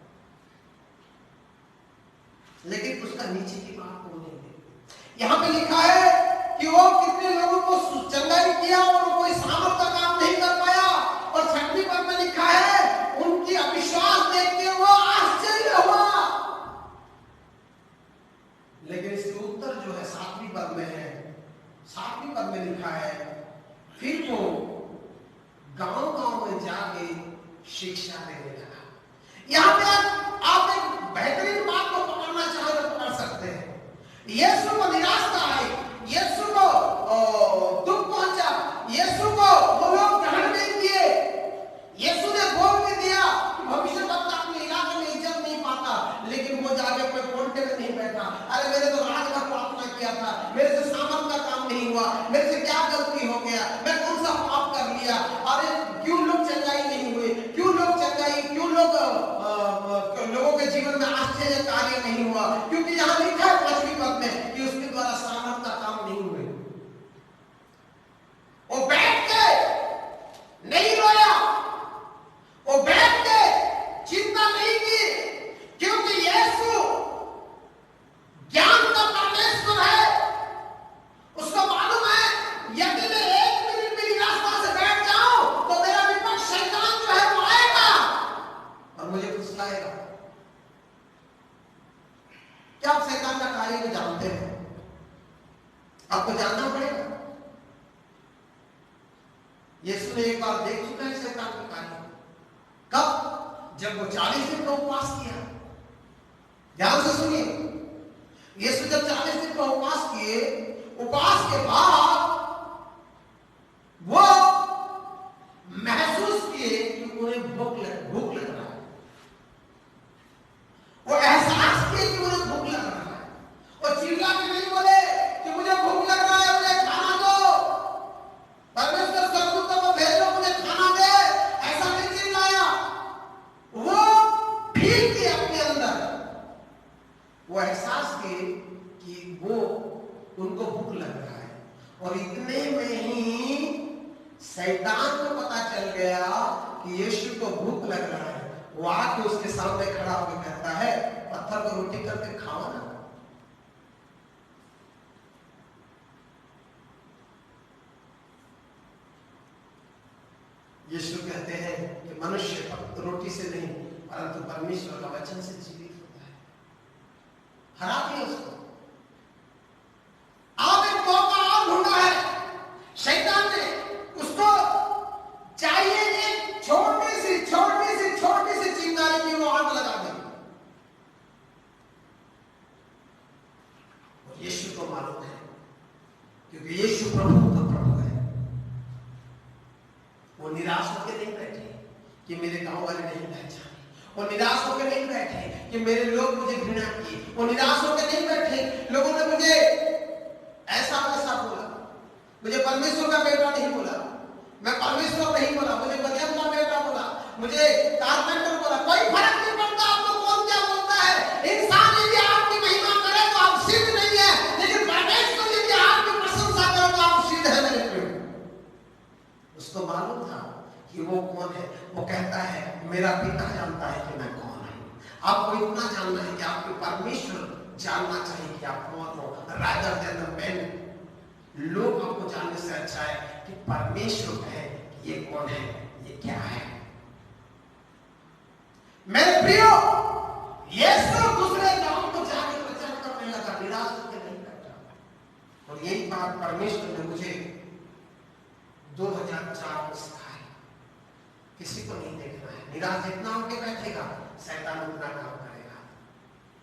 लेकिन उसका नीचे की बात को नहीं देखते। यहां पे लिखा है कि वो कितने लोगों को चंगाई किया और कोई सामर्थ्य का काम नहीं कर पाया। और 6वीं पद में लिखा है उनकी अविश्वास देख के वो आश्चर्य हुआ। लेकिन इसके उत्तर जो है 7वीं पद में है। 7वीं पद में लिखा है फिर वो गांव-गांव में जाके शिक्षा देने लगा। यहां पे आप एक बेहतरीन बात को पकड़ना चाहे तो पकड़ सकते हैं। यीशु को निराशा आई, यीशु को दुख पहुंचा, यीशु को वो लोग ग्रहण नहीं किए। यीशु ने बोल के दिया कि भविष्यवक्ता अपने इलाके में इज्जत नहीं पाता, लेकिन वो जाके कोई कोने में नहीं बैठा। अरे मैंने तो रात भर प्रार्थना किया था, मेरे से सामर्थ का काम नहीं हुआ, मेरे से क्या गलती हो गया, मैं कौन सा पाप कर लिया, अरे क्यों लोग चंगाई नहीं हुए, क्यों लोग चंगाई, क्यों लोगों के जीवन में आश्चर्य कार्य नहीं हुआ, क्योंकि यहां लिखा है 5वीं पद में कि उसके द्वारा सामर्थ का काम नहीं हुए। वो बैठ के नहीं रोया, वो बैठ के चिंता नहीं की, क्योंकि यीशु ज्ञान का परमेश्वर है। उसको मालूम है यदि मैं 1 मिनट भी रास्ता से बैठ जाऊं तो मेरा विपक्ष शैतान जो है वो आएगा और मुझे फुसलाएगा। क्या आप शैतान का कार्य को जानते हैं? आपको जानना पड़ेगा। यीशु ने एक बार देख चुका है शैतान का कार्य। कब? जब वो 40 दिन का उपवास किया। ध्यान से सुनिए, यीशु जब 40 दिन का उपवास किए, उपवास के बाद वो महसूस किए कि उन्हें भूख लग रहा है। वो एहसास किए कि उन्हें भूख लग रहा है और चिल्ला के नहीं बोले कि मुझे भूख लग रहा है, मुझे खाना दो, परमेश्वर स्वर्गदूतों को भेजो, मुझे खाना दे, ऐसा नहीं चिल्लाया। वो फील किए अपने अंदर, वो एहसास किए कि वो उनको भूख लग रहा है। और इतने में ही शैतान को पता चल गया कि यीशु को भूख लग रहा है। वो आके उसके सामने खड़ा होकर कहता है पत्थर को रोटी करके खाओ ना। यीशु कहते हैं कि मनुष्य रोटी से नहीं परंतु परमेश्वर का वचन से जीवित होता है। हरा दिया उसको। आप एक मौका और ढूंढा है शैतान ने, उसको चाहिए एक छोटी सी चिंगारी की वो आग लगा दे। यीशु को मालूम गांव वाले नहीं पहचाने, वो निराश होकर नहीं बैठे कि मेरे लोग मुझे घृणा किए, वो निराश होकर नहीं बैठे लोगों ने मुझे ऐसा वैसा बोला, मुझे परमेश्वर का बेटा नहीं बोला, मैं परमेश्वर नहीं बोला, मुझे मरियम का बेटा बोला, मुझे कारपेंटर बोला, कोई फर्क नहीं पड़ता आपको कौन क्या बोलता है। इंसान यदि आपकी महिमा करे तो आप सिद्ध नहीं है, लेकिन परमेश्वर यदि आपकी प्रशंसा करे तो आप सिद्ध है मेरे प्रिय। उसको मालूम था कि वो कौन है, वो कहता है मेरा पिता जानता है कि मैं कौन हूं। आपको इतना जानना है कि आपके परमेश्वर जानना चाहिए कि आप कौन हो, रादर देन द मैन। लोग आपको जानने से अच्छा है कि परमेश्वर कहे कि ये कौन है, ये क्या है। मेरे प्रियो, यीशु दूसरे गांव को जाके प्रचार करने लगा, निराश होकर नहीं बैठा। और यही बात परमेश्वर ने मुझे 2004 में सिखाई, किसी को नहीं देखना है, निराश जितना होके बैठेगा शैतान उतना काम करेगा।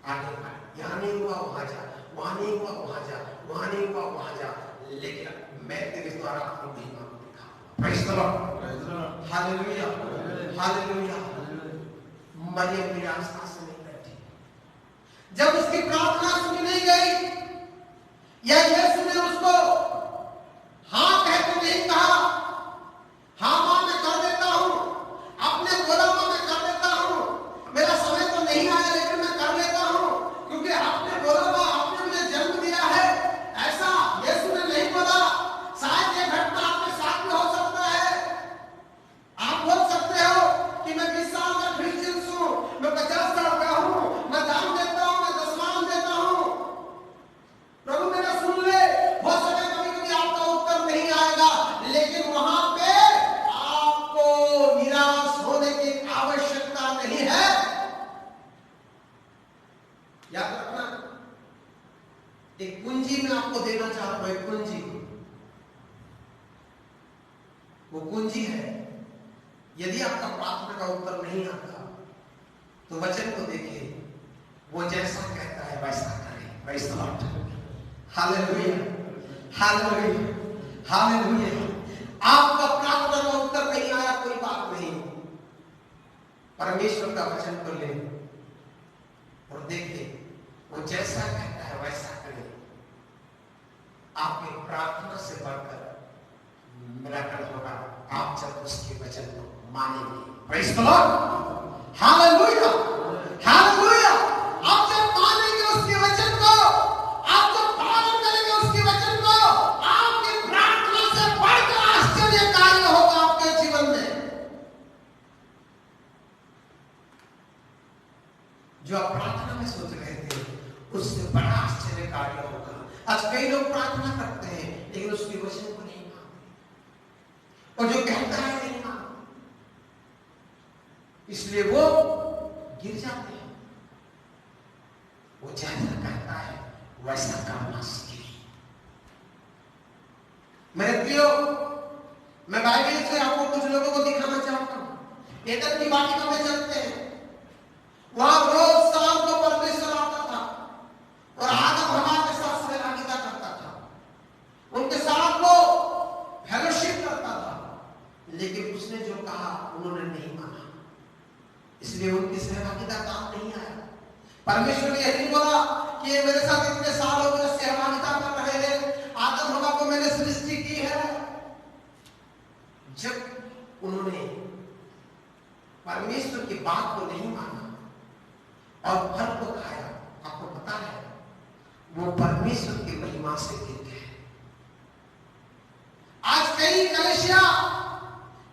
आगे बढ़, यहाँ नहीं हुआ वहां जा, वहां नहीं हुआ वहां जा, वहां नहीं हुआ वहां जा, लेकिन मैं तेरे द्वारा अपनी महिमा को दिखाऊंगा। Praise the Lord, hallelujah, hallelujah. मरियम निराशा से नहीं बैठी, जब उसकी प्रार्थना सुनी नहीं गई या यीशु ने उसको हाँ कह के नहीं कहा, हाँ मां मैं कर देता हूं, आपने बोला मां मैं कर देता हूं, मेरा समय तो नहीं आया लेकिन मैं कर लेता हूं क्योंकि आपने बोला मां, आपने मुझे जन्म दिया है, ऐसा यीशु ने नहीं बोला। शायद ये घटना आपके साथ में हो सकता है। आप बोल सकते हो कि मैं 20 साल का क्रिश्चियन हूं, मैं 50 साल का हूं, मैं दान देता हूं, मैं दशमांश देता हूं, प्रभु मेरा सुन ले। हो सके कभी कभी आपका उत्तर नहीं आएगा, लेकिन वहां पे आपको निराश होने की आवश्यकता नहीं है। याद रखना, एक कुंजी में आपको देना चाहता हूं, एक कुंजी। वो कुंजी है, यदि आपका प्रार्थना का उत्तर नहीं आता तो वचन को देखिए, वो जैसा कहता है वैसा करें। Praise the Lord, hallelujah, hallelujah, hallelujah. आपका प्रार्थना का उत्तर नहीं आया, कोई बात नहीं, परमेश्वर का वचन को ले और देखिए, वो जैसा कहता है वैसा करें। आपकी प्रार्थना से बढ़कर मिराकल होगा आप जब उसके वचन को मानेंगे। Praise the Lord, hallelujah, hallelujah. आप जब मानेंगे उसके वचन को, आप जब पालन करेंगे उसके वचन को, आपकी प्रार्थना से बढ़कर आश्चर्य कार्य होगा आपके जीवन में। जो आप प्रार्थना में सोच रहे थे उससे बड़ा आश्चर्य कार्य होगा। आज कई लोग प्रार्थना करते हैं लेकिन उसके वचन को नहीं मानते, और जो कहता है नहीं मानते, इसलिए वो गिर जाते हैं। वो जैसा कहता है वैसा करना सीखे। मेरे प्रियो, मैं बाइबल से आपको कुछ लोगों को दिखाना चाहता हूं। एदन की वाटिका में चलते हैं, वहां रोज शाम को परमेश्वर आता था और आदम हवा के साथ सहभागिता करता था, उनके साथ वो फेलोशिप करता था, लेकिन उसने जो कहा उन्होंने नहीं माना, इसलिए उनकी सहभागिता काम नहीं आया। परमेश्वर ने यही बोला कि ये मेरे साथ इतने साल हो गए सहभागिता कर रहे हैं, आदम हवा को मैंने सृष्टि की है। जब उन्होंने परमेश्वर की बात को नहीं माना और फल को खाया, आपको पता है वो परमेश्वर की महिमा से गिर गए। आज कई कलीसिया,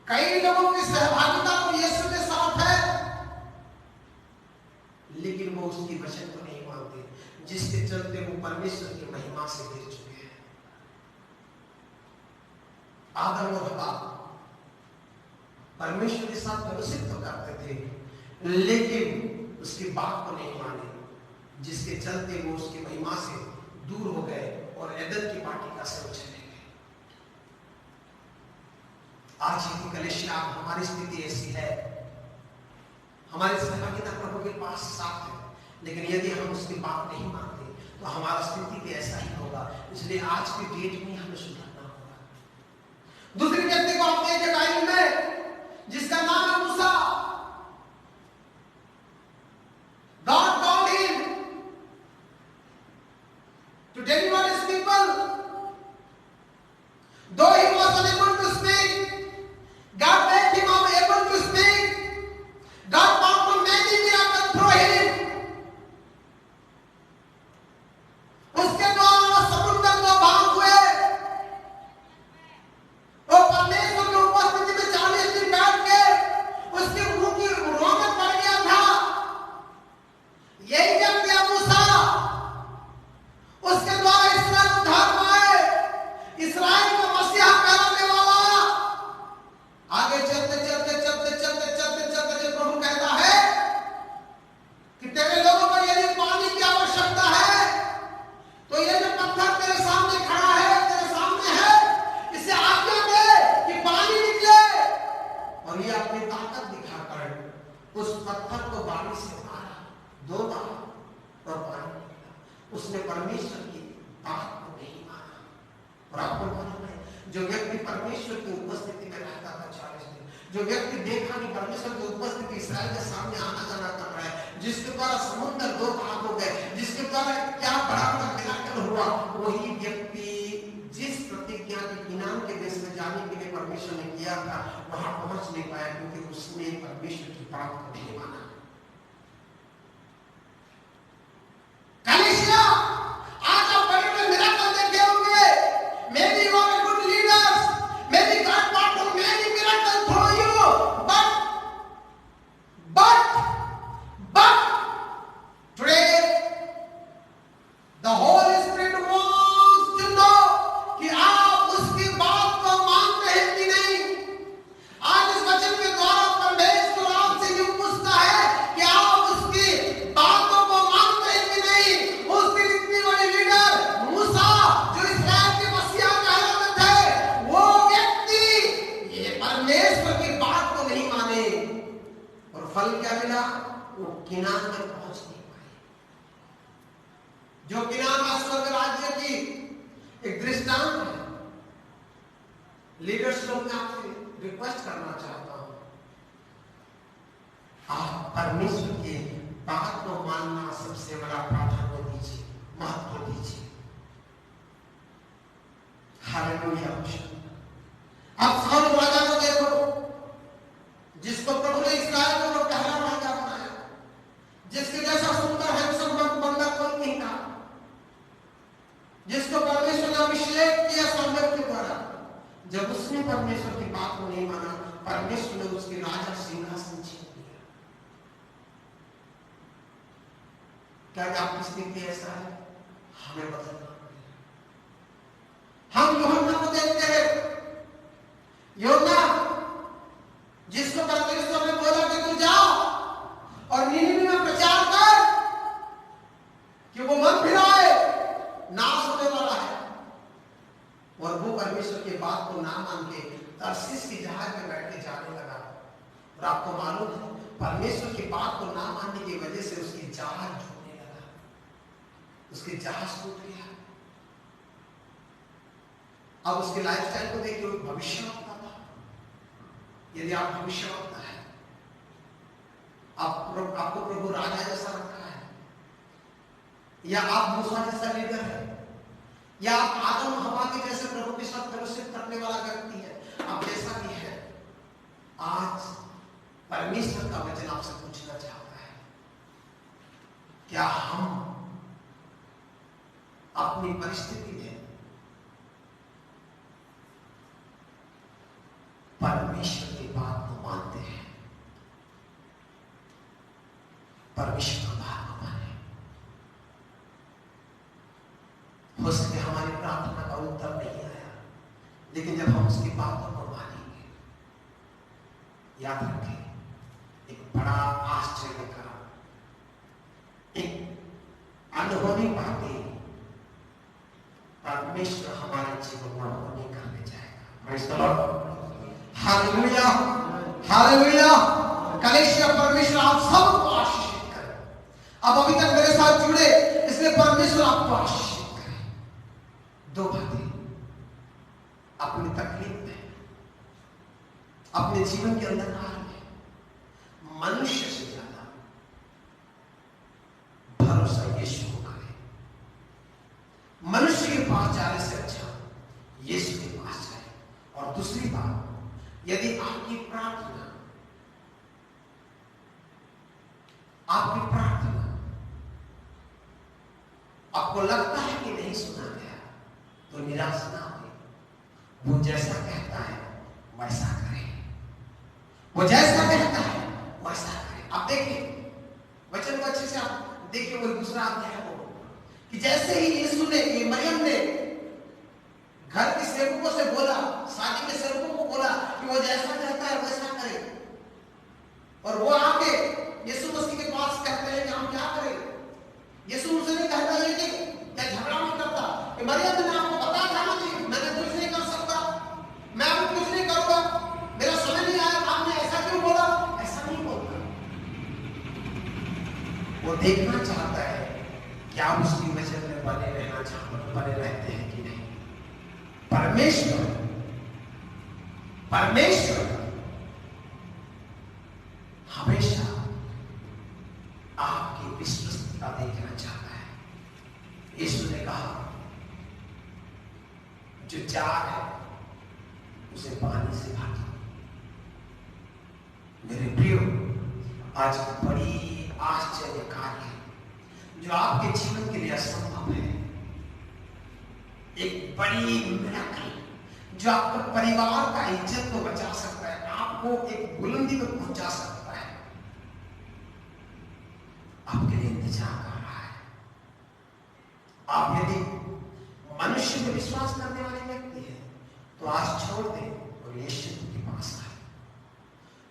कई लोगों की सहभागिता तो यीशु के साथ है, लेकिन वो उसकी वचन को नहीं मानते, जिसके चलते वो परमेश्वर की महिमा से गिर चुके हैं। आदम और हवा परमेश्वर के साथ फेलोशिप तो करते थे, लेकिन उसकी बात को नहीं माने, जिसके चलते वो उसकी महिमा से दूर हो गए और एदन की वाटिका से चले गए। आज की कलीसिया, हमारी स्थिति ऐसी है, हमारी सहभागिता प्रभु के पास साथ है, लेकिन यदि हम उसकी बात नहीं मानते तो हमारा स्थिति भी ऐसा ही होगा। इसलिए आज की डेट में हमें सुधरना होगा। दूसरी व्यक्ति को आप देखें बाइबल में, जिसका नाम है मूसा। God called him to deliver his people. Though he was unable to speak, God made him able to speak. God performed many miracles through him. उसके द्वारा समुद्र को भाग हुए। वो परमेश्वर की उपस्थिति में 40 दिन बैठ के उसके मुंह की रोमन पड़ गया था। यही व्यक्ति मूसा, उसके द्वारा इस्राएल उद्धार पाए, इस्राएल को मसीहा कहलाने वाला। आगे चलते चलते चलते चलते चलते चलते जब प्रभु कहता है कि तेरे लोगों को यदि पानी की आवश्यकता है तो ये जो पत्थर तेरे सामने खड़ा है, तेरे सामने है, इसे आज्ञा दे कि पानी निकले। और ये अपनी ताकत दिखाकर उस पत्थर को बारी से मारा, 2 बार, और पानी निकला। उसने परमेश्वर की बात को नहीं माना। और आपको मालूम है, जो व्यक्ति परमेश्वर की उपस्थिति में रहता था 40 दिन, जो व्यक्ति देखा कि परमेश्वर की उपस्थिति इस्राएल के सामने आना जाना कर रहा है, जिसके द्वारा समुद्र 2 भाग हो गए, जिसके द्वारा क्या बड़ा मिराकल हुआ, वही व्यक्ति जिस प्रतिज्ञा के कनान के देश में जाने के लिए परमेश्वर ने किया था, वहां पहुंच नहीं पाया क्योंकि उसने परमेश्वर की बात को नहीं माना। कलीसिया, आज आप बड़े मिराकल देखे होंगे। Maybe you are a good leaders. Maybe God performed many miracles through you. But today the Holy Spirit wants to know कि आप उसकी बात को मानते हैं कि नहीं। आज इस वचन के द्वारा परमेश्वर आपसे ये पूछता है कि आप उसकी बातों को मानते हैं कि नहीं। उस दिन इतनी बड़ी लीडर मूसा, जो इस्राएल के मसीहा कहलाते थे, वो व्यक्ति ये परमेश्वर की बात को नहीं माने, और फल क्या मिला? वो कनान में पहुंच नहीं पाए। जो कनान स्वर्ग राज्य की एक दृष्टांत है। लीडर्स लोग, मैं आपसे रिक्वेस्ट करना चाहता हूं, आप परमेश्वर की बात को मानना सबसे बड़ा प्राधान्य दीजिए, महत्व दीजिए। हालेलुया। आप साउल राजा को देखो, जिसको प्रभु ने इस्राएल को पहला राजा बनाया, जिसके जैसा सुंदर हैंडसम बंदा कोई नहीं था, जिसको परमेश्वर ने अभिषेक किया सामर्थ के द्वारा। जब उसने परमेश्वर की बात को नहीं माना, परमेश्वर ने उसके राजा सिंहासन छीन लिया। क्या आपकी स्थिति ऐसा है? हमें बदलना पड़ेगा। हम यूहन्ना को देखते हैं, यूहन्ना जिसको परमेश्वर ने बोला कि तू जाओ और नीनिवे में प्रचार कर कि वो मन फिराए, नाश होने वाला है। और वो परमेश्वर की बात को ना मान के तरसीस की जहाज में बैठ के जाने लगा। और आपको मालूम है, परमेश्वर की बात को ना मानने की वजह से उसकी जहाज डूबने लगा, उसकी जहाज टूट गया। अब उसके लाइफस्टाइल को देखिए, वो भविष्यवक्ता था। यदि आप भविष्यवक्ता है, आपको प्रभु राजा जैसा रखा है, या आप मूसा जैसा लीडर है, या आप आदम हवा के जैसे प्रभु के साथ फेलोशिप करने वाला व्यक्ति है, आप जैसा भी है, आज परमेश्वर का वचन आपसे पूछना चाहता है, क्या हम अपनी परिस्थिति में परमेश्वर की बात को मानते हैं? परमेश्वर की बात को माने। हो सके हमारी प्रार्थना का उत्तर नहीं आया, लेकिन जब हम उसकी बातों को मानेंगे, याद रखें, एक बड़ा आश्चर्य का, एक अनहोनी बातें परमेश्वर हमारे जीवन में होने करने जाएगा। Praise the Lord. Hallelujah, hallelujah. कलीसिया, परमेश्वर आप सबको आशीषित करे। अब अभी तक मेरे साथ जुड़े, इसलिए परमेश्वर आपको आशीषित करे। 2 बातें, अपनी तकलीफ में, अपने जीवन के अंधकार में मनुष्य से ज्यादा पास जाने से अच्छा यीशु के पास जाए। और दूसरी बात, यदि आपकी प्रार्थना आपको लगता है कि नहीं सुना गया, तो निराश ना हो। वो जैसा कहता है वैसा करें, वो जैसा कहता है वैसा करें। आप देखिए वचन को अच्छे से आप देखिए, वो दूसरा अध्याय को कि जैसे ही यीशु ने, मरियम ने घर के सेवकों से बोला, शादी के सेवकों को बोला कि वो जैसा कहता है वैसा करे, और वो आके यीशु मसीह के पास कहते हैं कि हम क्या करें। यीशु उनसे नहीं कहता है कि मैं झगड़ा नहीं करता कि मरियम ने आपको बताया था मुझे, मैंने कुछ नहीं कर सकता, मैं अब कुछ नहीं करूंगा, मेरा समय नहीं आया, आपने ऐसा क्यों बोला, ऐसा नहीं बोलता। वो देखना चाहता है कि आप उसकी वजह में बने रहते हैं कि नहीं। परमेश्वर हमेशा आपकी विश्वस्तता देखना चाहता है। यीशु ने कहा जो जार है उसे पानी से भर दो। मेरे प्रियो, आज बड़ी आश्चर्य कार्य जो आपके जीवन के लिए असंभव है, एक बड़ी मिराकल जो आपके परिवार का इज्जत को बचा सकता है, आपको एक बुलंदी में पहुंचा सकता है, आपके लिए इंतजार कर रहा है। आप यदि मनुष्य में विश्वास करने वाले व्यक्ति हैं तो आज छोड़ दें और यीशु के पास आए।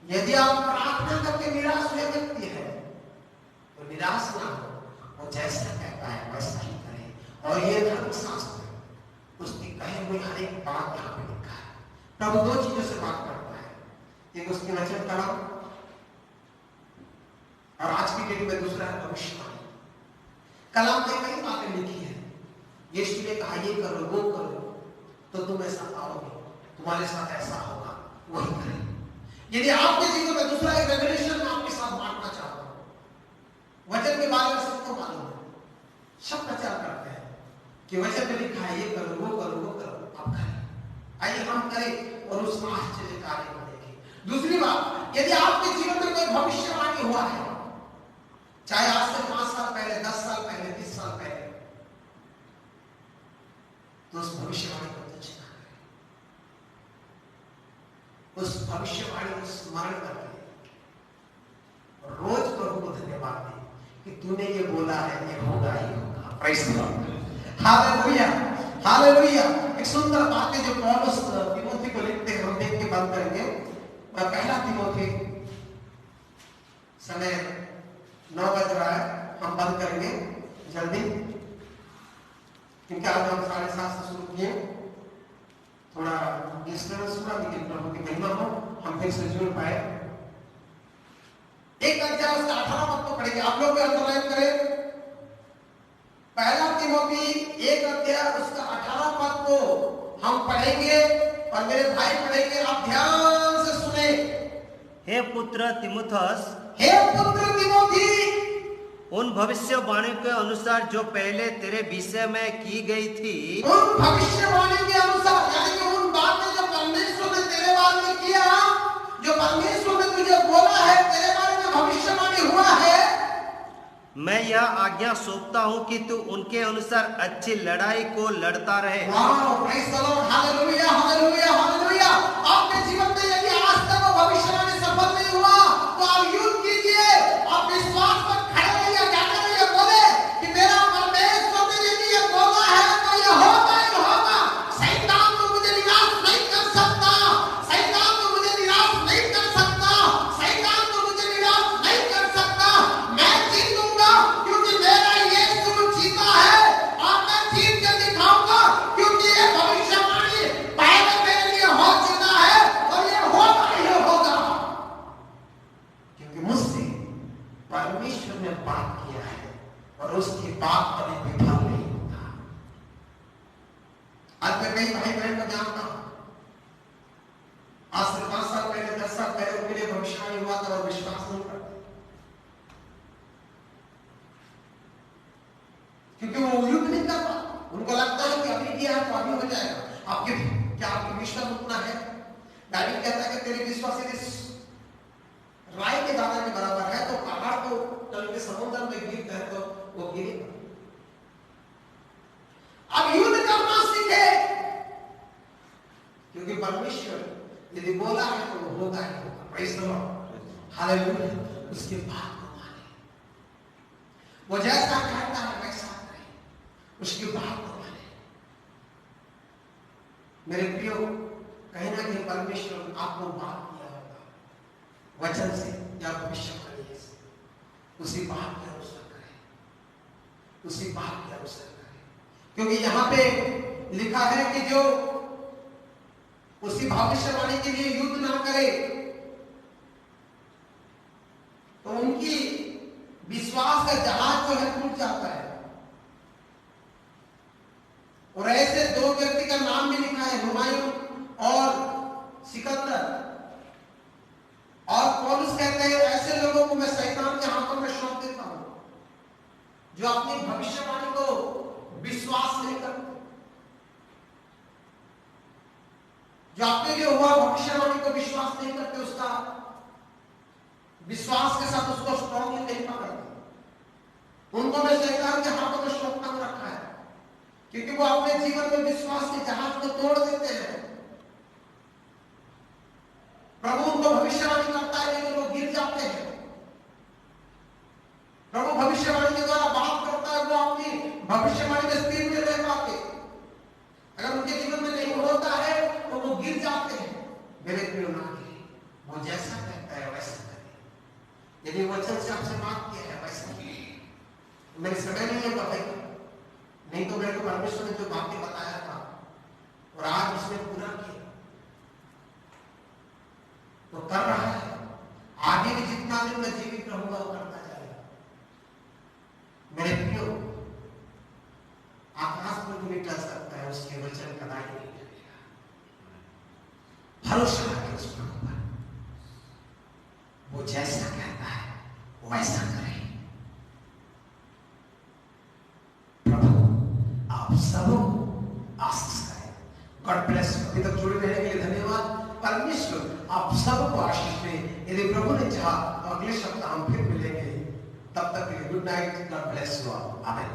यदि आप प्रार्थना करके निराश हुए व्यक्ति हैं तो निराश ना हो, वो जैसा कहता है वैसा ही करें। और ये धर्मशास्त्र उसकी कहे हुई हर एक बात यहाँ पे लिखा है। प्रभु दो चीजों से बात करता है, एक उसके वचन कलम, और आज की डेट में दूसरा है भविष्यवाणी। कलम में कई बातें लिखी है। यीशु ने कहा ये करो वो करो तो तुम ऐसा पाओगे, तुम्हारे साथ ऐसा होगा, वही करें। यदि आपके जीवन में दूसरा एक रेवलेशन मैं आपके साथ बांटना चाहता हूं। वचन के बारे में सबको मालूम है, सब प्रचार करते हैं कि वचन में लिखा है ये करो वो करो वो करो, आप करें। आइए हम करें और उस आश्चर्य कार्य को देखें। दूसरी बात, यदि आपके जीवन में कोई भविष्यवाणी हुआ है, चाहे आज से 5 साल पहले, 10 साल पहले, 20 साल पहले, तो उस भविष्यवाणी को तुच्छ ना करें। उस भविष्यवाणी को स्मरण करके रोज प्रभु को धन्यवाद दें कि तूने ये बोला है, ये होगा ही होगा। Praise the Lord, hallelujah, hallelujah. एक सुंदर बात है जो पौलुस तिमोथी को लिखते हैं, हम देख के बंद करेंगे। पहला तिमोथी, समय 9 बज रहा है, हम बंद करेंगे जल्दी क्योंकि आज हम 7:30 से शुरू किए। थोड़ा डिस्टर्बेंस हुआ, लेकिन प्रभु की महिमा हो हम फिर से जुड़ पाए। एक अध्याय उसका 18 पद को पढ़ेंगे, आप लोग भी अंडरलाइन करें। पहला तिमोथी 1 अध्याय उसका 18 पद को हम पढ़ेंगे और मेरे भाई पढ़ेंगे, आप ध्यान से सुने। हे पुत्र तिमुथस, हे पुत्र तिमोथी, उन भविष्यवाणी के अनुसार जो पहले तेरे विषय में की गई थी, उन भविष्यवाणी के अनुसार, यानी कि उन बातें जो परमेश्वर ने तेरे बारे में किया, जो परमेश्वर ने तुझे बोला है, तेरे बारे में भविष्यवाणी हुआ है, मैं यह आज्ञा सौंपता हूं कि तू उनके अनुसार अच्छी लड़ाई को लड़ता रहे। वाह, praise the Lord, hallelujah, hallelujah, hallelujah. आपके जीवन में यदि आज तक वो भविष्यवाणी सफल नहीं हुआ तो आप युद्ध कीजिए, आप विश्वास पर खड़े रहिए, क्या करिए, बोले कि मेरा परमेश्वर ने यदि ये बोला है तो ये होगा ही होगा। शैतान तो मुझे निराश नहीं कर सकता, शैतान तो मुझे निराश नहीं कर सकता, शैतान तो मुझे निराश नहीं कर सकता। मैं जीतूंगा क्योंकि मेरा यीशु जीता है, और मैं जीत के दिखाऊंगा क्योंकि ये भविष्यवाणी पहले मेरे लिए हो चुका है और ये होगा ही होगा। क्योंकि मुझसे परमेश्वर ने बात किया है और उसकी बात कभी विफल नहीं होता। आज मैं कई भाई बहन को जानता हूं, आज से 5 साल पहले, 10 साल पहले उनके लिए भविष्यवाणी हुआ था और विश्वास नहीं करते, क्योंकि वो युद्ध नहीं कर पाते। उनको लगता है कि अभी किया है तो अभी हो जाएगा। आपके क्या आपकी विश्वास उतना है? दाऊद कहता है कि तेरी विश्वास यदि राई के दाने के बराबर है तो पहाड़ को तल के समुद्र में गिरता है तो वो गिरेगा। अब युद्ध करना सीखे, क्योंकि परमेश्वर यदि बोला है तो वो होगा ही होगा। Praise the Lord, hallelujah. उसके बाद को माने, वो जैसा कहता है वैसा करे, उसके बाद को माने। मेरे प्रियो, कहीं ना कहीं परमेश्वर आपको बात किया होगा वचन से या भविष्यवाणी से, उसी बात के अनुसार करें, उसी बात के अनुसार करें। क्योंकि यहाँ पे लिखा है कि जो उसी भविष्यवाणी के लिए युद्ध ना करे तो उनकी विश्वास का जहाज जो है टूट जाता है। और ऐसे दो व्यक्ति का नाम भी लिखा है, हुमायूं और सिकंदर। और पौलुस कहते हैं ऐसे लोगों को मैं शैतान के हाथों में सौंप देता हूं जो अपनी भविष्यवाणी को विश्वास नहीं करते, जो अपने लिए हुआ भविष्यवाणी को विश्वास नहीं करते, उसका विश्वास के साथ उसको स्ट्रॉन्गली नहीं पकड़ते। उनको मैं शैतान के हाथों में सौंपता हुआ रखा है, क्योंकि वो अपने जीवन में विश्वास के जहाज को तोड़ देते हैं। प्रभु उनको भविष्यवाणी करता है लेकिन वो गिर जाते हैं। प्रभु भविष्यवाणी के द्वारा बात करता है, वो अपनी भविष्यवाणी में स्थिर में रह पाते। अगर उनके जीवन में नहीं होता है तो वो गिर जाते हैं। मेरे प्रिय नागरिक, वो जैसा कहता है वैसा करें। यदि वचन से आपसे बात किया है वैसा करें। मेरे समय नहीं है बताइए, नहीं तो मेरे को परमेश्वर ने जो बातें बताया था और आज उसने पूरा किया तो कर रहा है। आगे भी जितना दिन मैं जीवित रहूंगा वो करता जाएगा। मेरे प्रियो, आकाश पर भी टल सकता है, उसके वचन कदापि नहीं टलेगा। भरोसा रखें उस प्रभु पर, वो जैसा कहता है वैसा करें। प्रभु आप सबको आशीष करें। God bless you. अभी तक जुड़े रहने के लिए धन्यवाद। परमेश्वर आप सबको आशीष दें। यदि प्रभु ने चाहा तो अगले सप्ताह हम फिर मिलेंगे। तब तक के लिए good night. God bless you all. आमीन।